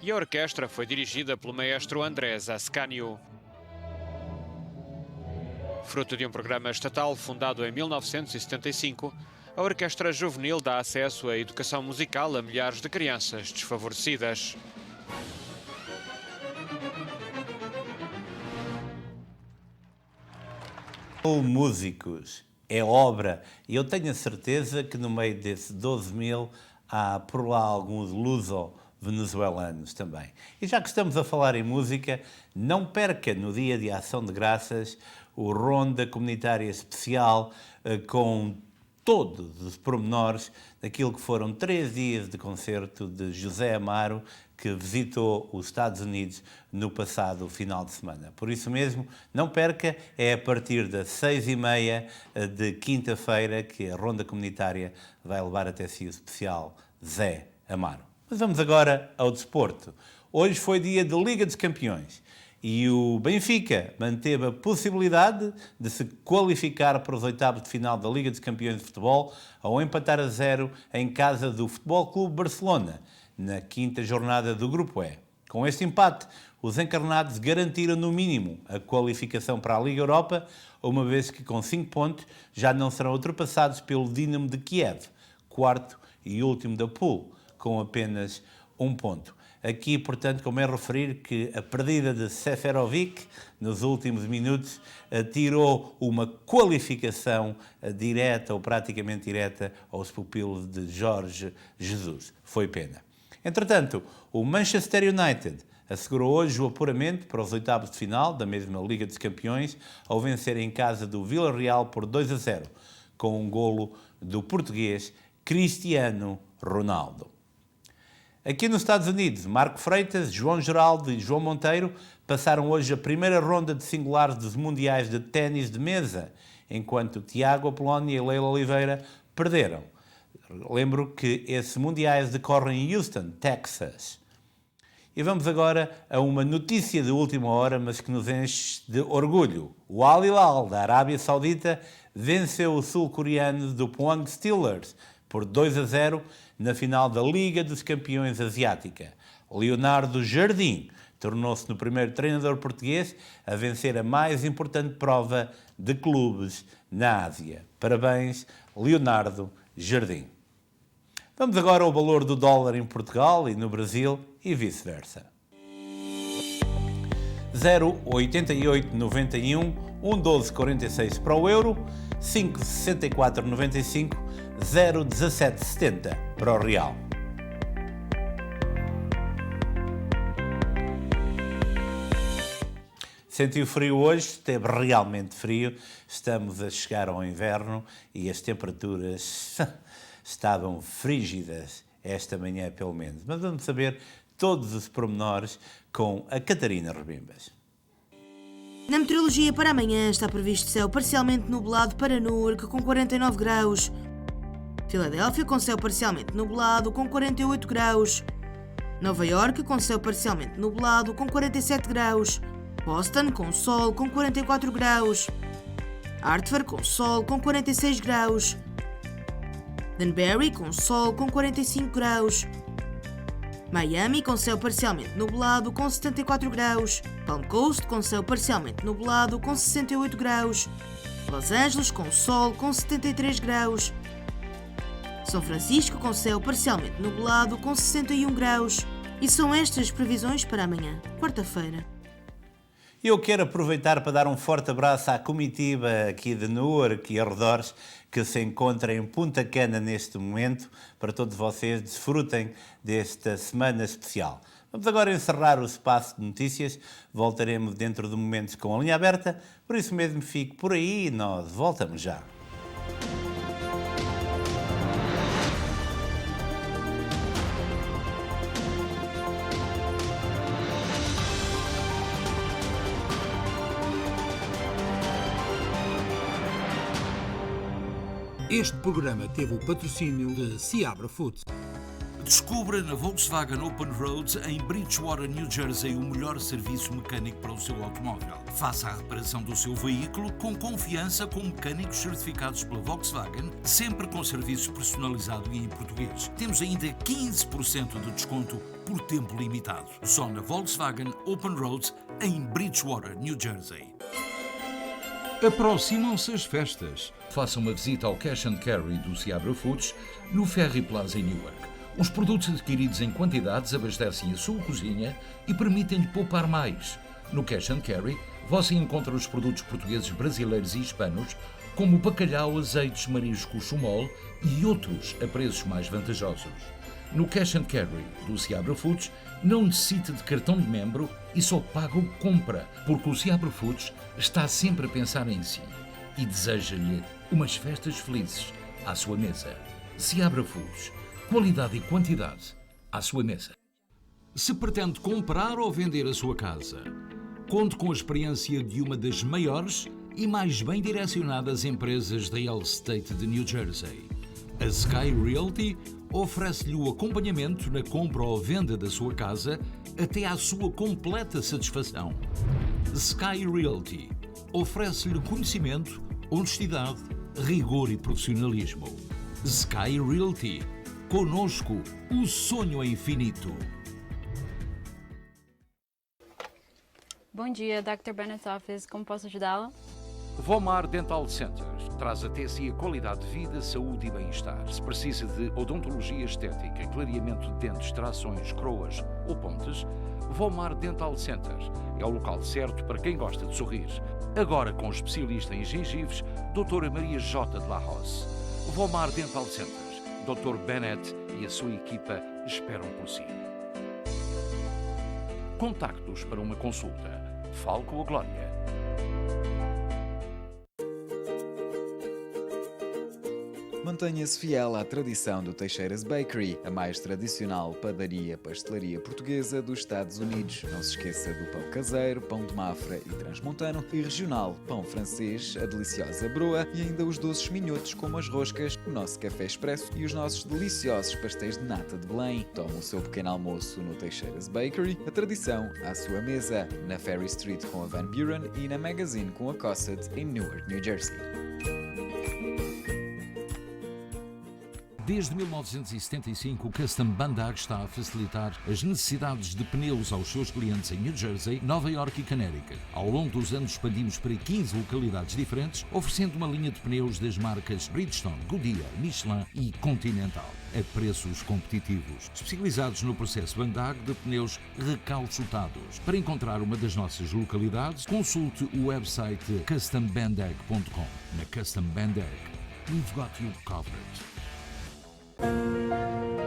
e a orquestra foi dirigida pelo maestro Andrés Ascanio. Fruto de um programa estatal fundado em 1975, a Orquestra Juvenil dá acesso à educação musical a milhares de crianças desfavorecidas. Músicos, é obra, e eu tenho a certeza que no meio desses 12.000 há por lá alguns luso-venezuelanos também. E já que estamos a falar em música, não perca no Dia de Ação de Graças o Ronda Comunitária Especial com todos os pormenores daquilo que foram 3 dias de concerto de José Amaro, que visitou os Estados Unidos no passado final de semana. Por isso mesmo, não perca, é a partir das 6h30 de quinta-feira que a Ronda Comunitária vai levar até si o especial Zé Amaro. Mas vamos agora ao desporto. Hoje foi dia de Liga dos Campeões e o Benfica manteve a possibilidade de se qualificar para os oitavos de final da Liga dos Campeões de Futebol ao empatar a 0 em casa do Futebol Clube Barcelona, na 5ª jornada do Grupo E. Com este empate, os encarnados garantiram no mínimo a qualificação para a Liga Europa, uma vez que com 5 pontos já não serão ultrapassados pelo Dinamo de Kiev, 4º e último da pool, com apenas 1 ponto. Aqui, portanto, convém referir que a perdida de Seferovic nos últimos minutos tirou uma qualificação direta ou praticamente direta aos pupilos de Jorge Jesus. Foi pena. Entretanto, o Manchester United assegurou hoje o apuramento para os oitavos de final da mesma Liga dos Campeões ao vencer em casa do Villarreal por 2-0, com um golo do português Cristiano Ronaldo. Aqui nos Estados Unidos, Marco Freitas, João Geraldo e João Monteiro passaram hoje a primeira ronda de singulares dos Mundiais de Ténis de Mesa, enquanto Tiago Apolónio e Leila Oliveira perderam. Lembro que esses Mundiais decorrem em Houston, Texas. E vamos agora a uma notícia de última hora, mas que nos enche de orgulho. O Al Hilal, da Arábia Saudita, venceu o sul-coreano do Pohang Steelers por 2-0 na final da Liga dos Campeões Asiática. Leonardo Jardim tornou-se no primeiro treinador português a vencer a mais importante prova de clubes na Ásia. Parabéns, Leonardo Jardim. Vamos agora ao valor do dólar em Portugal e no Brasil e vice-versa. 0,8891, 1,1246 para o euro, 5,6495, 0,1770 para o real. Sentiu frio hoje, esteve realmente frio, estamos a chegar ao inverno e as temperaturas estavam frígidas esta manhã pelo menos. Mas vamos saber todos os pormenores com a Catarina Rebimbas. Na meteorologia para amanhã está previsto céu parcialmente nublado para Newark com 49 graus. Filadélfia com céu parcialmente nublado com 48 graus. Nova Iorque com céu parcialmente nublado com 47 graus. Boston com sol com 44 graus. Hartford com sol com 46 graus. Danbury com sol com 45 graus. Miami com céu parcialmente nublado com 74 graus. Palm Coast com céu parcialmente nublado com 68 graus. Los Angeles com sol com 73 graus. São Francisco com céu parcialmente nublado com 61 graus. E são estas as previsões para amanhã, quarta-feira. Eu quero aproveitar para dar um forte abraço à comitiva aqui de Newark e arredores que se encontra em Punta Cana neste momento. Para todos vocês, desfrutem desta semana especial. Vamos agora encerrar o espaço de notícias. Voltaremos dentro de momentos com a linha aberta. Por isso mesmo, fique por aí e nós voltamos já. Este programa teve o patrocínio de Seabra Foods. Descubra na Volkswagen Open Road, em Bridgewater, New Jersey, o melhor serviço mecânico para o seu automóvel. Faça a reparação do seu veículo com confiança com mecânicos certificados pela Volkswagen, sempre com serviço personalizado e em português. Temos ainda 15% de desconto por tempo limitado. Só na Volkswagen Open Road, em Bridgewater, New Jersey. Aproximam-se as festas. Faça uma visita ao Cash and Carry do Seabra Foods no Ferry Plaza em Newark. Os produtos adquiridos em quantidades abastecem a sua cozinha e permitem-lhe poupar mais. No Cash and Carry, você encontra os produtos portugueses, brasileiros e hispanos, como bacalhau, azeites, mariscos, chumol e outros a preços mais vantajosos. No Cash and Carry do Seabra Foods, não necessita de cartão de membro e só paga o que compra, porque o Seabra Foods está sempre a pensar em si e deseja-lhe umas festas felizes à sua mesa. Seabra Foods, qualidade e quantidade à sua mesa. Se pretende comprar ou vender a sua casa, conte com a experiência de uma das maiores e mais bem direcionadas empresas de real estate de New Jersey. A Sky Realty oferece-lhe o acompanhamento na compra ou venda da sua casa até à sua completa satisfação. Sky Realty oferece-lhe conhecimento, honestidade, rigor e profissionalismo. Sky Realty. Conosco, o sonho é infinito. Bom dia, Dr. Bennett's Office. Como posso ajudá-la? Vomar Dental Center traz até si a qualidade de vida, saúde e bem-estar. Se precisa de odontologia estética, clareamento de dentes, trações, coroas ou pontes, Vomar Dental Center é o local certo para quem gosta de sorrir. Agora com o especialista em gengivos, Dra. Maria J. de La Rosse. Vomar Dental Center. Dr. Bennett e a sua equipa esperam por si. Contacte-os para uma consulta. Fale com a Glória. Mantenha-se fiel à tradição do Teixeira's Bakery, a mais tradicional padaria-pastelaria portuguesa dos Estados Unidos. Não se esqueça do pão caseiro, pão de Mafra e transmontano e regional, pão francês, a deliciosa broa e ainda os doces minhotos como as roscas, o nosso café expresso e os nossos deliciosos pastéis de nata de Belém. Tome o seu pequeno almoço no Teixeira's Bakery, a tradição à sua mesa, na Ferry Street com a Van Buren e na Magazine com a Cosset em Newark, New Jersey. Desde 1975, o Custom Bandag está a facilitar as necessidades de pneus aos seus clientes em New Jersey, Nova York e Connecticut. Ao longo dos anos expandimos para 15 localidades diferentes, oferecendo uma linha de pneus das marcas Bridgestone, Goodyear, Michelin e Continental, a preços competitivos, especializados no processo Bandag de pneus recalchutados. Para encontrar uma das nossas localidades, consulte o website custombandag.com. Na Custom Bandag, we've got you covered.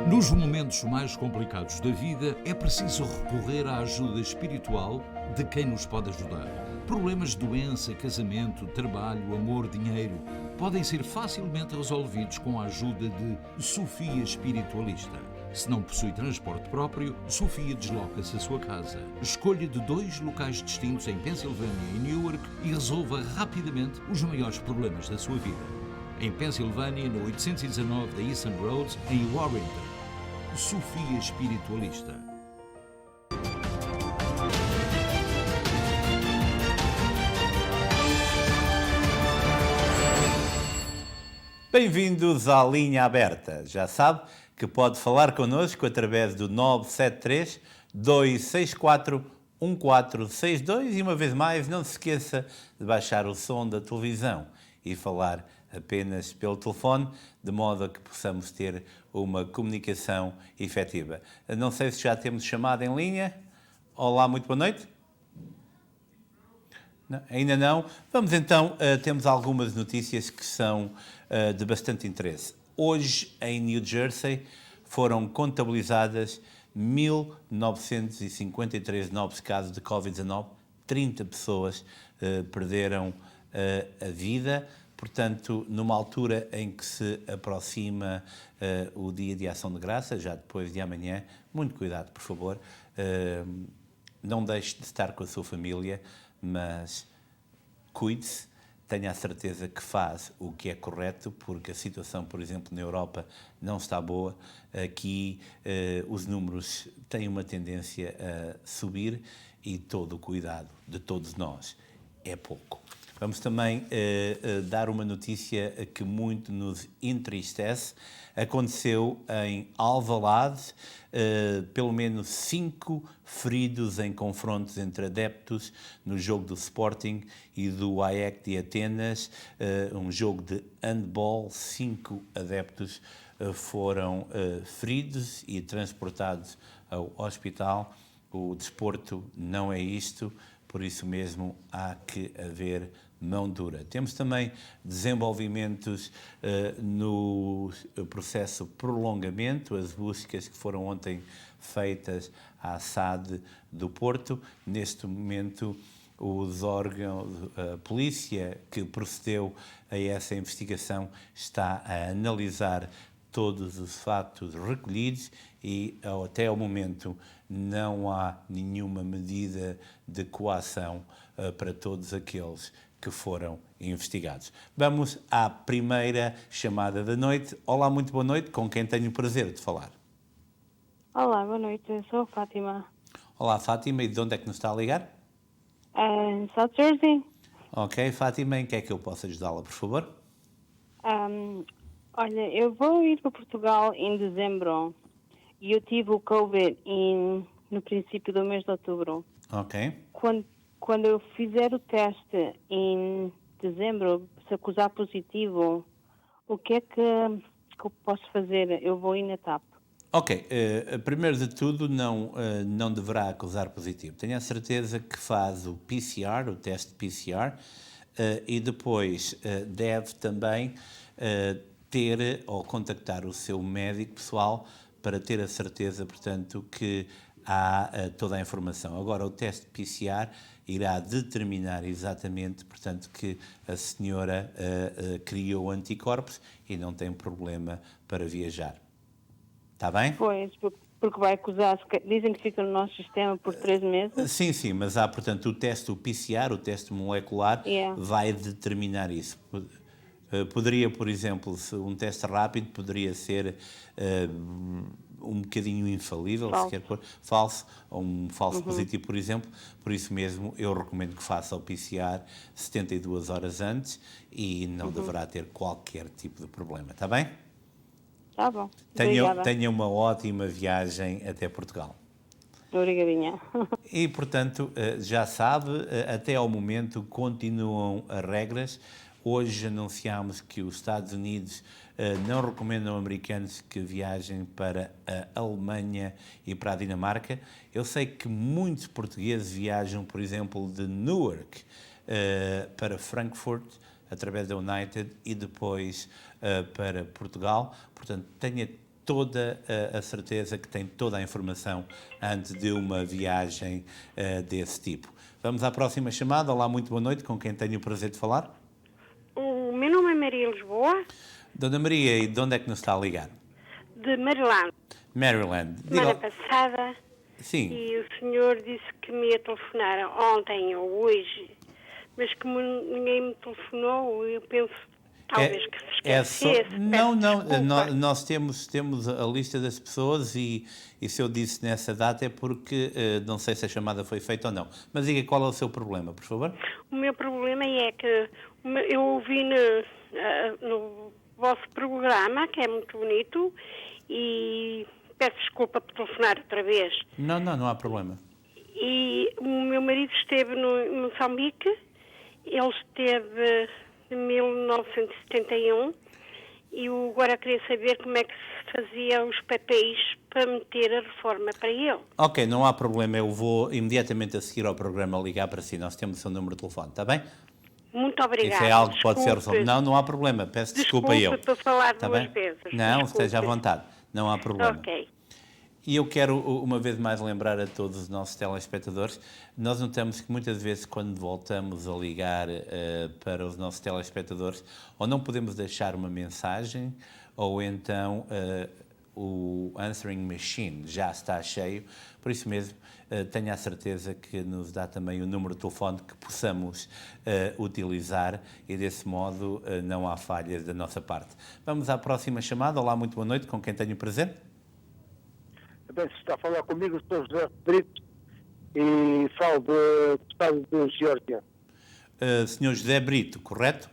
Nos momentos mais complicados da vida, é preciso recorrer à ajuda espiritual de quem nos pode ajudar. Problemas de doença, casamento, trabalho, amor, dinheiro podem ser facilmente resolvidos com a ajuda de Sofia Espiritualista. Se não possui transporte próprio, Sofia desloca-se à sua casa. Escolha de 2 locais distintos em Pensilvânia e Newark e resolva rapidamente os maiores problemas da sua vida. Em Pensilvânia, no 819 da Eastern Road, em Warrington. Sofia Espiritualista. Bem-vindos à Linha Aberta. Já sabe que pode falar connosco através do 973-264-1462 e, uma vez mais, não se esqueça de baixar o som da televisão e falar apenas pelo telefone, de modo a que possamos ter uma comunicação efetiva. Não sei se já temos chamada em linha. Olá, muito boa noite. Não, ainda não. Vamos então, temos algumas notícias que são de bastante interesse. Hoje, em New Jersey, foram contabilizadas 1.953 novos casos de Covid-19. 30 pessoas perderam a vida. Portanto, numa altura em que se aproxima o Dia de Ação de Graças, já depois de amanhã, muito cuidado, por favor. Não deixe de estar com a sua família, mas cuide-se, tenha a certeza que faz o que é correto, porque a situação, por exemplo, na Europa não está boa. Aqui os números têm uma tendência a subir e todo o cuidado de todos nós é pouco. Vamos também dar uma notícia que muito nos entristece. Aconteceu em Alvalade, pelo menos 5 feridos em confrontos entre adeptos no jogo do Sporting e do AEK de Atenas, um jogo de handball. 5 adeptos foram feridos e transportados ao hospital. O desporto não é isto, por isso mesmo há que haver mão dura. Temos também desenvolvimentos no processo de prolongamento, as buscas que foram ontem feitas à SAD do Porto. Neste momento, os órgãos, a polícia que procedeu a essa investigação está a analisar todos os fatos recolhidos e até ao momento não há nenhuma medida de coação para todos aqueles que foram investigados. Vamos à primeira chamada da noite. Olá, muito boa noite. Com quem tenho o prazer de falar? Olá, boa noite. Eu sou a Fátima. Olá, Fátima. E de onde é que nos está a ligar? Em South Jersey. Ok, Fátima. Em que é que eu posso ajudá-la, por favor? Olha, eu vou ir para Portugal em dezembro e eu tive o Covid no princípio do mês de outubro. Ok. Quando eu fizer o teste em dezembro, se acusar positivo, o que é que eu posso fazer? Eu vou ir na TAP. Ok. Primeiro de tudo, não deverá acusar positivo. Tenha a certeza que faz o PCR, o teste PCR, e depois deve também ter ou contactar o seu médico pessoal para ter a certeza, portanto, que há toda a informação. Agora, o teste PCR irá determinar exatamente, portanto, que a senhora criou anticorpos e não tem problema para viajar. Está bem? Pois, porque vai acusar, dizem que fica no nosso sistema por 3 meses. Sim, mas há, portanto, o teste, o PCR, o teste molecular, vai determinar isso. Poderia, por exemplo, um teste rápido poderia ser um bocadinho infalível, se quer pôr, falso, ou um falso positivo, por exemplo. Por isso mesmo, eu recomendo que faça o PCR 72 horas antes e não deverá ter qualquer tipo de problema. Está bem? Está bom. Tenha uma ótima viagem até Portugal. Obrigadinha. E, portanto, já sabe, até ao momento continuam as regras. Hoje anunciámos que os Estados Unidos não recomendam americanos que viajem para a Alemanha e para a Dinamarca. Eu sei que muitos portugueses viajam, por exemplo, de Newark para Frankfurt, através da United, e depois para Portugal. Portanto, tenha toda a certeza que tem toda a informação antes de uma viagem desse tipo. Vamos à próxima chamada. Olá, muito boa noite. Com quem tenho o prazer de falar? O meu nome é Maria Lisboa. Dona Maria, e de onde é que nos está a ligar? De Maryland. Maryland. Semana passada. Sim. E o senhor disse que me ia telefonar ontem ou hoje, mas como ninguém me telefonou, eu penso talvez que se esquecesse. Não. Nós temos a lista das pessoas e se eu disse nessa data é porque não sei se a chamada foi feita ou não. Mas diga qual é o seu problema, por favor. O meu problema é que eu ouvi no vosso programa, que é muito bonito, e peço desculpa por telefonar outra vez. Não há problema. E o meu marido esteve no Moçambique, ele esteve em 1971 E eu agora queria saber como é que se fazia os papéis para meter a reforma para ele. Ok, não há problema, eu vou imediatamente a seguir ao programa ligar para si, nós temos o seu número de telefone, está bem? Muito obrigada. Isso é algo que pode ser resolvido. Não há problema, peço desculpa eu. Desculpe para falar Está duas bem? vezes. Não, Desculpe. esteja à vontade, não há problema. Ok. E eu quero, uma vez mais, lembrar a todos os nossos telespectadores, nós notamos que muitas vezes quando voltamos a ligar para os nossos telespectadores, ou não podemos deixar uma mensagem, ou então o answering machine já está cheio, por isso mesmo tenho a certeza que nos dá também o número de telefone que possamos utilizar e desse modo não há falhas da nossa parte. Vamos à próxima chamada. Olá, muito boa noite, com quem tenho presente? Bem, se está a falar comigo, sou José Brito e falo do estado de Geórgia. Senhor José Brito, correto?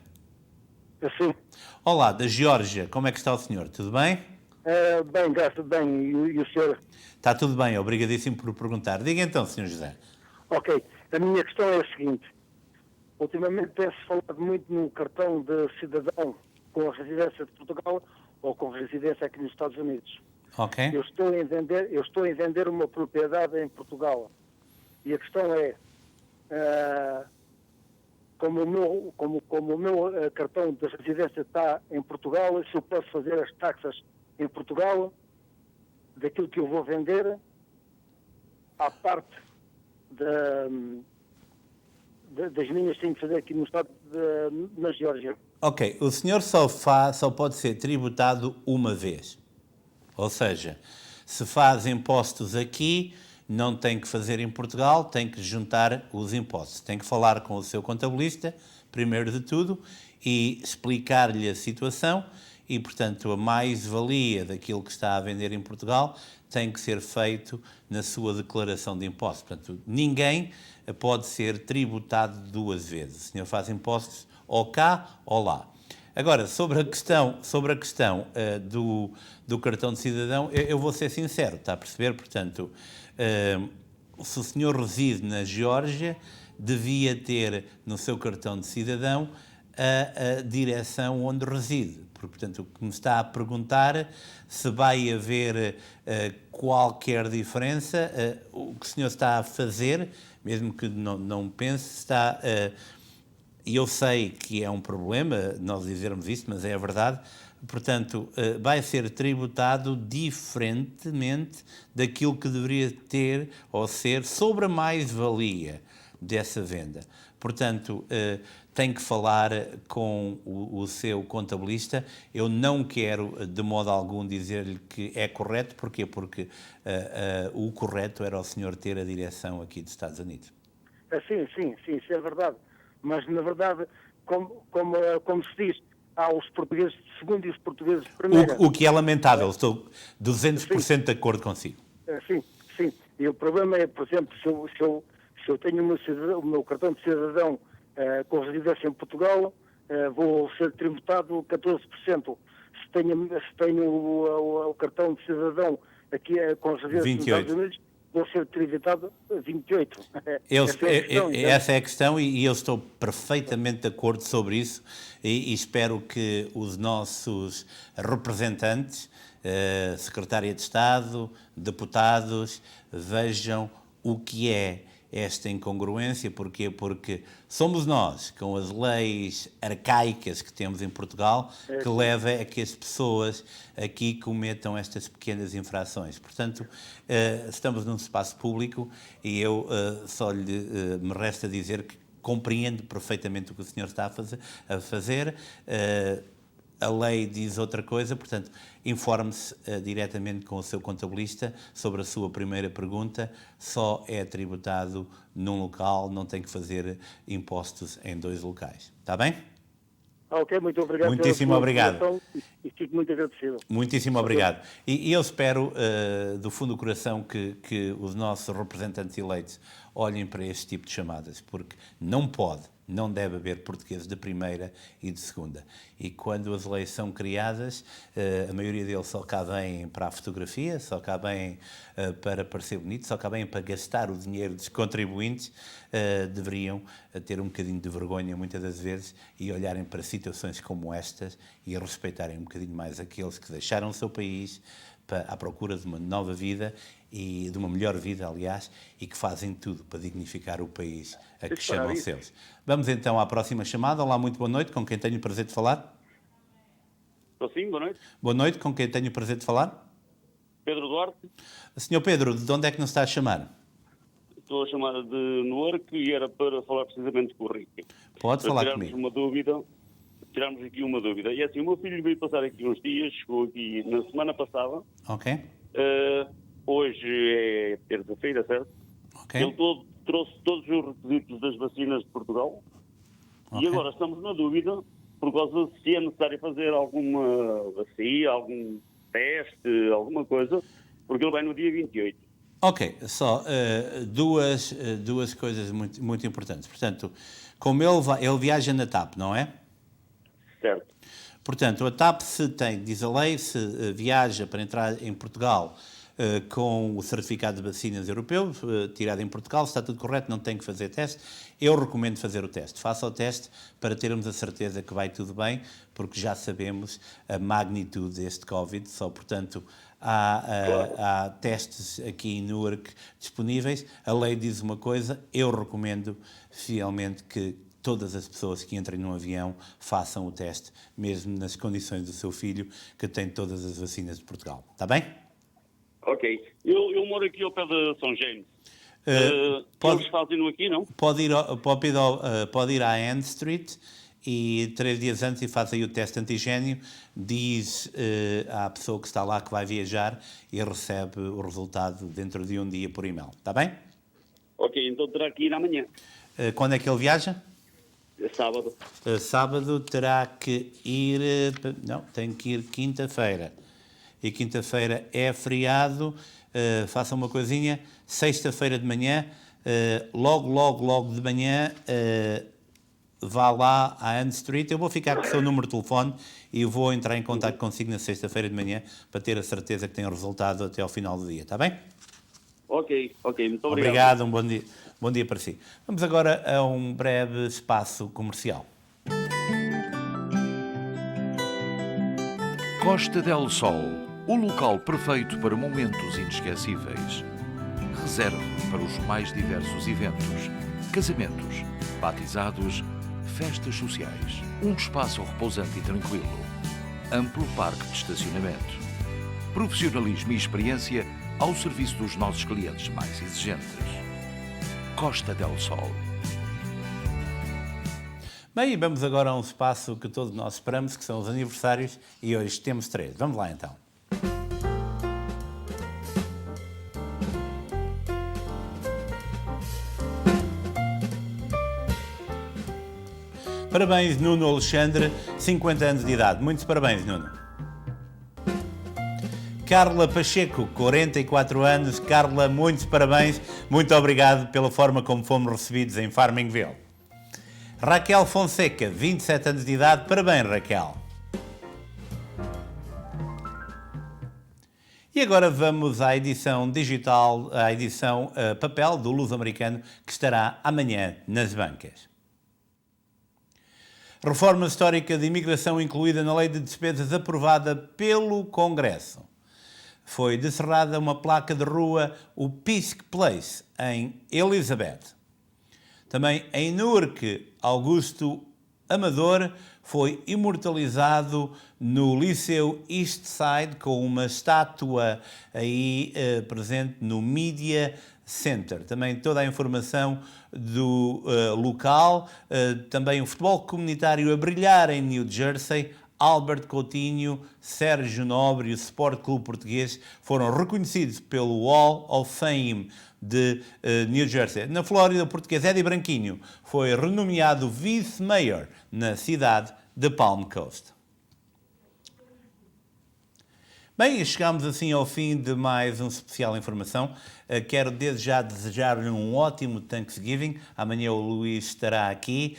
Sim. Olá, da Geórgia, como é que está o senhor? Tudo bem? Bem, graças a bem. E o senhor? Está tudo bem, obrigadíssimo por perguntar. Diga então, senhor José. Ok, a minha questão é a seguinte. Ultimamente tem-se falado muito no cartão de cidadão com a residência de Portugal ou com residência aqui nos Estados Unidos. Ok. Eu estou a vender uma propriedade em Portugal. E a questão é, como o meu cartão de residência está em Portugal, se eu posso fazer as taxas em Portugal daquilo que eu vou vender à parte das minhas que tenho que fazer aqui no estado na Geórgia. Ok, o senhor só pode ser tributado uma vez. Ou seja, se faz impostos aqui, não tem que fazer em Portugal, tem que juntar os impostos. Tem que falar com o seu contabilista, primeiro de tudo, e explicar-lhe a situação e, portanto, a mais-valia daquilo que está a vender em Portugal tem que ser feito na sua declaração de impostos. Portanto, ninguém pode ser tributado duas vezes. O senhor faz impostos ou cá ou lá. Agora, sobre a questão do cartão de cidadão, eu vou ser sincero, está a perceber? Portanto, se o senhor reside na Geórgia, devia ter no seu cartão de cidadão a direção onde reside. Portanto, o que me está a perguntar se vai haver qualquer diferença, o que o senhor está a fazer, mesmo que não pense, está e eu sei que é um problema nós dizermos isto, mas é a verdade, portanto, vai ser tributado diferentemente daquilo que deveria ter ou ser sobre a mais-valia dessa venda. Portanto, tem que falar com o seu contabilista. Eu não quero, de modo algum, dizer-lhe que é correto. Porquê? Porque o correto era o senhor ter a direção aqui dos Estados Unidos. Sim, isso é verdade. Mas, na verdade, como se diz, há os portugueses de segunda e os portugueses de primeira. O que é lamentável, estou 200% de acordo consigo. Sim. E o problema é, por exemplo, se eu tenho o meu cartão de cidadão com residência em Portugal, vou ser tributado 14%. Se tenho o cartão de cidadão aqui com residência nos Estados Unidos, vou ser tributado 28%. Essa é a questão e eu estou perfeitamente de acordo sobre isso e espero que os nossos representantes, Secretária de Estado, deputados, vejam o que é esta incongruência. Porquê? Porque somos nós, com as leis arcaicas que temos em Portugal, que leva a que as pessoas aqui cometam estas pequenas infrações. Portanto, estamos num espaço público e eu só me resta dizer que compreendo perfeitamente o que o senhor está a fazer. A lei diz outra coisa, portanto, informe-se diretamente com o seu contabilista sobre a sua primeira pergunta. Só é tributado num local, não tem que fazer impostos em dois locais. Está bem? Ok, muito obrigado. Muitíssimo obrigado. E fico muito agradecido. Muitíssimo obrigado. E eu espero, do fundo do coração, que os nossos representantes eleitos olhem para este tipo de chamadas, porque não pode não deve haver portugueses de primeira e de segunda. E quando as leis são criadas, a maioria deles só cá vêm para a fotografia, só cá vêm para parecer bonito, só cá vêm para gastar o dinheiro dos contribuintes, deveriam ter um bocadinho de vergonha muitas das vezes e olharem para situações como estas e respeitarem um bocadinho mais aqueles que deixaram o seu país à procura de uma nova vida e de uma melhor vida, aliás, e que fazem tudo para dignificar o país a que chamam seus. Vamos então à próxima chamada. Olá, muito boa noite, com quem tenho o prazer de falar? Estou sim, boa noite. Boa noite, com quem tenho o prazer de falar? Pedro Duarte. Senhor Pedro, de onde é que nos está a chamar? Estou a chamar de Newark e era para falar precisamente com o Rico. Pode para falar tirarmos comigo. Tirarmos aqui uma dúvida. E assim, o meu filho veio passar aqui uns dias, chegou aqui na semana passada. Ok. Hoje é terça-feira, certo? Ok. Ele trouxe todos os requisitos das vacinas de Portugal. Ok. E agora estamos na dúvida, por causa de se é necessário fazer alguma vacina, algum teste, alguma coisa, porque ele vai no dia 28. Ok, só duas coisas muito, muito importantes. Portanto, como ele viaja na TAP, não é? Certo. Portanto, a TAP, diz a lei, se viaja para entrar em Portugal com o certificado de vacinas europeu, tirado em Portugal, está tudo correto, não tem que fazer teste. Eu recomendo fazer o teste. Faça o teste para termos a certeza que vai tudo bem, porque já sabemos a magnitude deste Covid. Só, portanto, há testes aqui em Newark disponíveis. A lei diz uma coisa, eu recomendo fielmente que todas as pessoas que entrem num avião façam o teste, mesmo nas condições do seu filho, que tem todas as vacinas de Portugal. Está bem? Ok. Eu moro aqui ao pé de São James. Eles fazem-no aqui, não? Pode ir à Ann Street e 3 dias antes e faz aí o teste antigénio, diz à pessoa que está lá que vai viajar e recebe o resultado dentro de um dia por e-mail. Está bem? Ok, então terá que ir amanhã. Quando é que ele viaja? Sábado. Sábado terá que ir... Não, tem que ir quinta-feira. E quinta-feira é feriado. Faça uma coisinha. Sexta-feira de manhã, logo de manhã, vá lá à Ann Street. Eu vou ficar com o seu número de telefone e vou entrar em contato consigo na sexta-feira de manhã para ter a certeza que tem o resultado até ao final do dia. Está bem? Ok, muito obrigado. Obrigado, um bom dia para si. Vamos agora a um breve espaço comercial. Costa del Sol, o local perfeito para momentos inesquecíveis. Reserve para os mais diversos eventos, casamentos, batizados, festas sociais. Um espaço repousante e tranquilo. Amplo parque de estacionamento. Profissionalismo e experiência ao serviço dos nossos clientes mais exigentes. Costa del Sol. Bem, vamos agora a um espaço que todos nós esperamos, que são os aniversários, e hoje temos 3. Vamos lá então. Parabéns, Nuno Alexandre, 50 anos de idade. Muitos parabéns, Nuno. Carla Pacheco, 44 anos. Carla, muitos parabéns. Muito obrigado pela forma como fomos recebidos em Farmingville. Raquel Fonseca, 27 anos de idade. Parabéns, Raquel. E agora vamos à edição digital, à edição papel do Luso-Americano, que estará amanhã nas bancas. Reforma histórica de imigração incluída na Lei de Despesas aprovada pelo Congresso. Foi descerrada uma placa de rua, o Pisk Place, em Elizabeth. Também em Newark, Augusto Amador foi imortalizado no Liceu East Side com uma estátua aí presente no Media Center. Também toda a informação do local, também o futebol comunitário a brilhar em New Jersey. Albert Coutinho, Sérgio Nobre e o Sport Clube Português foram reconhecidos pelo Hall of Fame de New Jersey. Na Flórida, o português Eddie Branquinho foi renomeado vice-mayor na cidade de Palm Coast. Bem, chegamos assim ao fim de mais um especial informação. Quero desde já desejar-lhe um ótimo Thanksgiving. Amanhã o Luís estará aqui.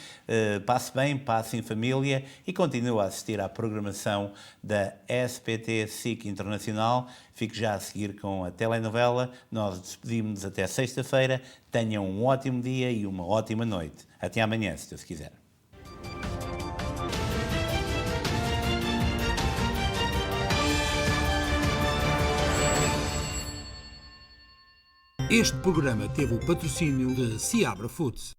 Passe bem, passe em família e continue a assistir à programação da SPT SIC Internacional. Fique já a seguir com a telenovela. Nós despedimos-nos até sexta-feira. Tenham um ótimo dia e uma ótima noite. Até amanhã, se Deus quiser. Este programa teve o patrocínio de Seabra Foods.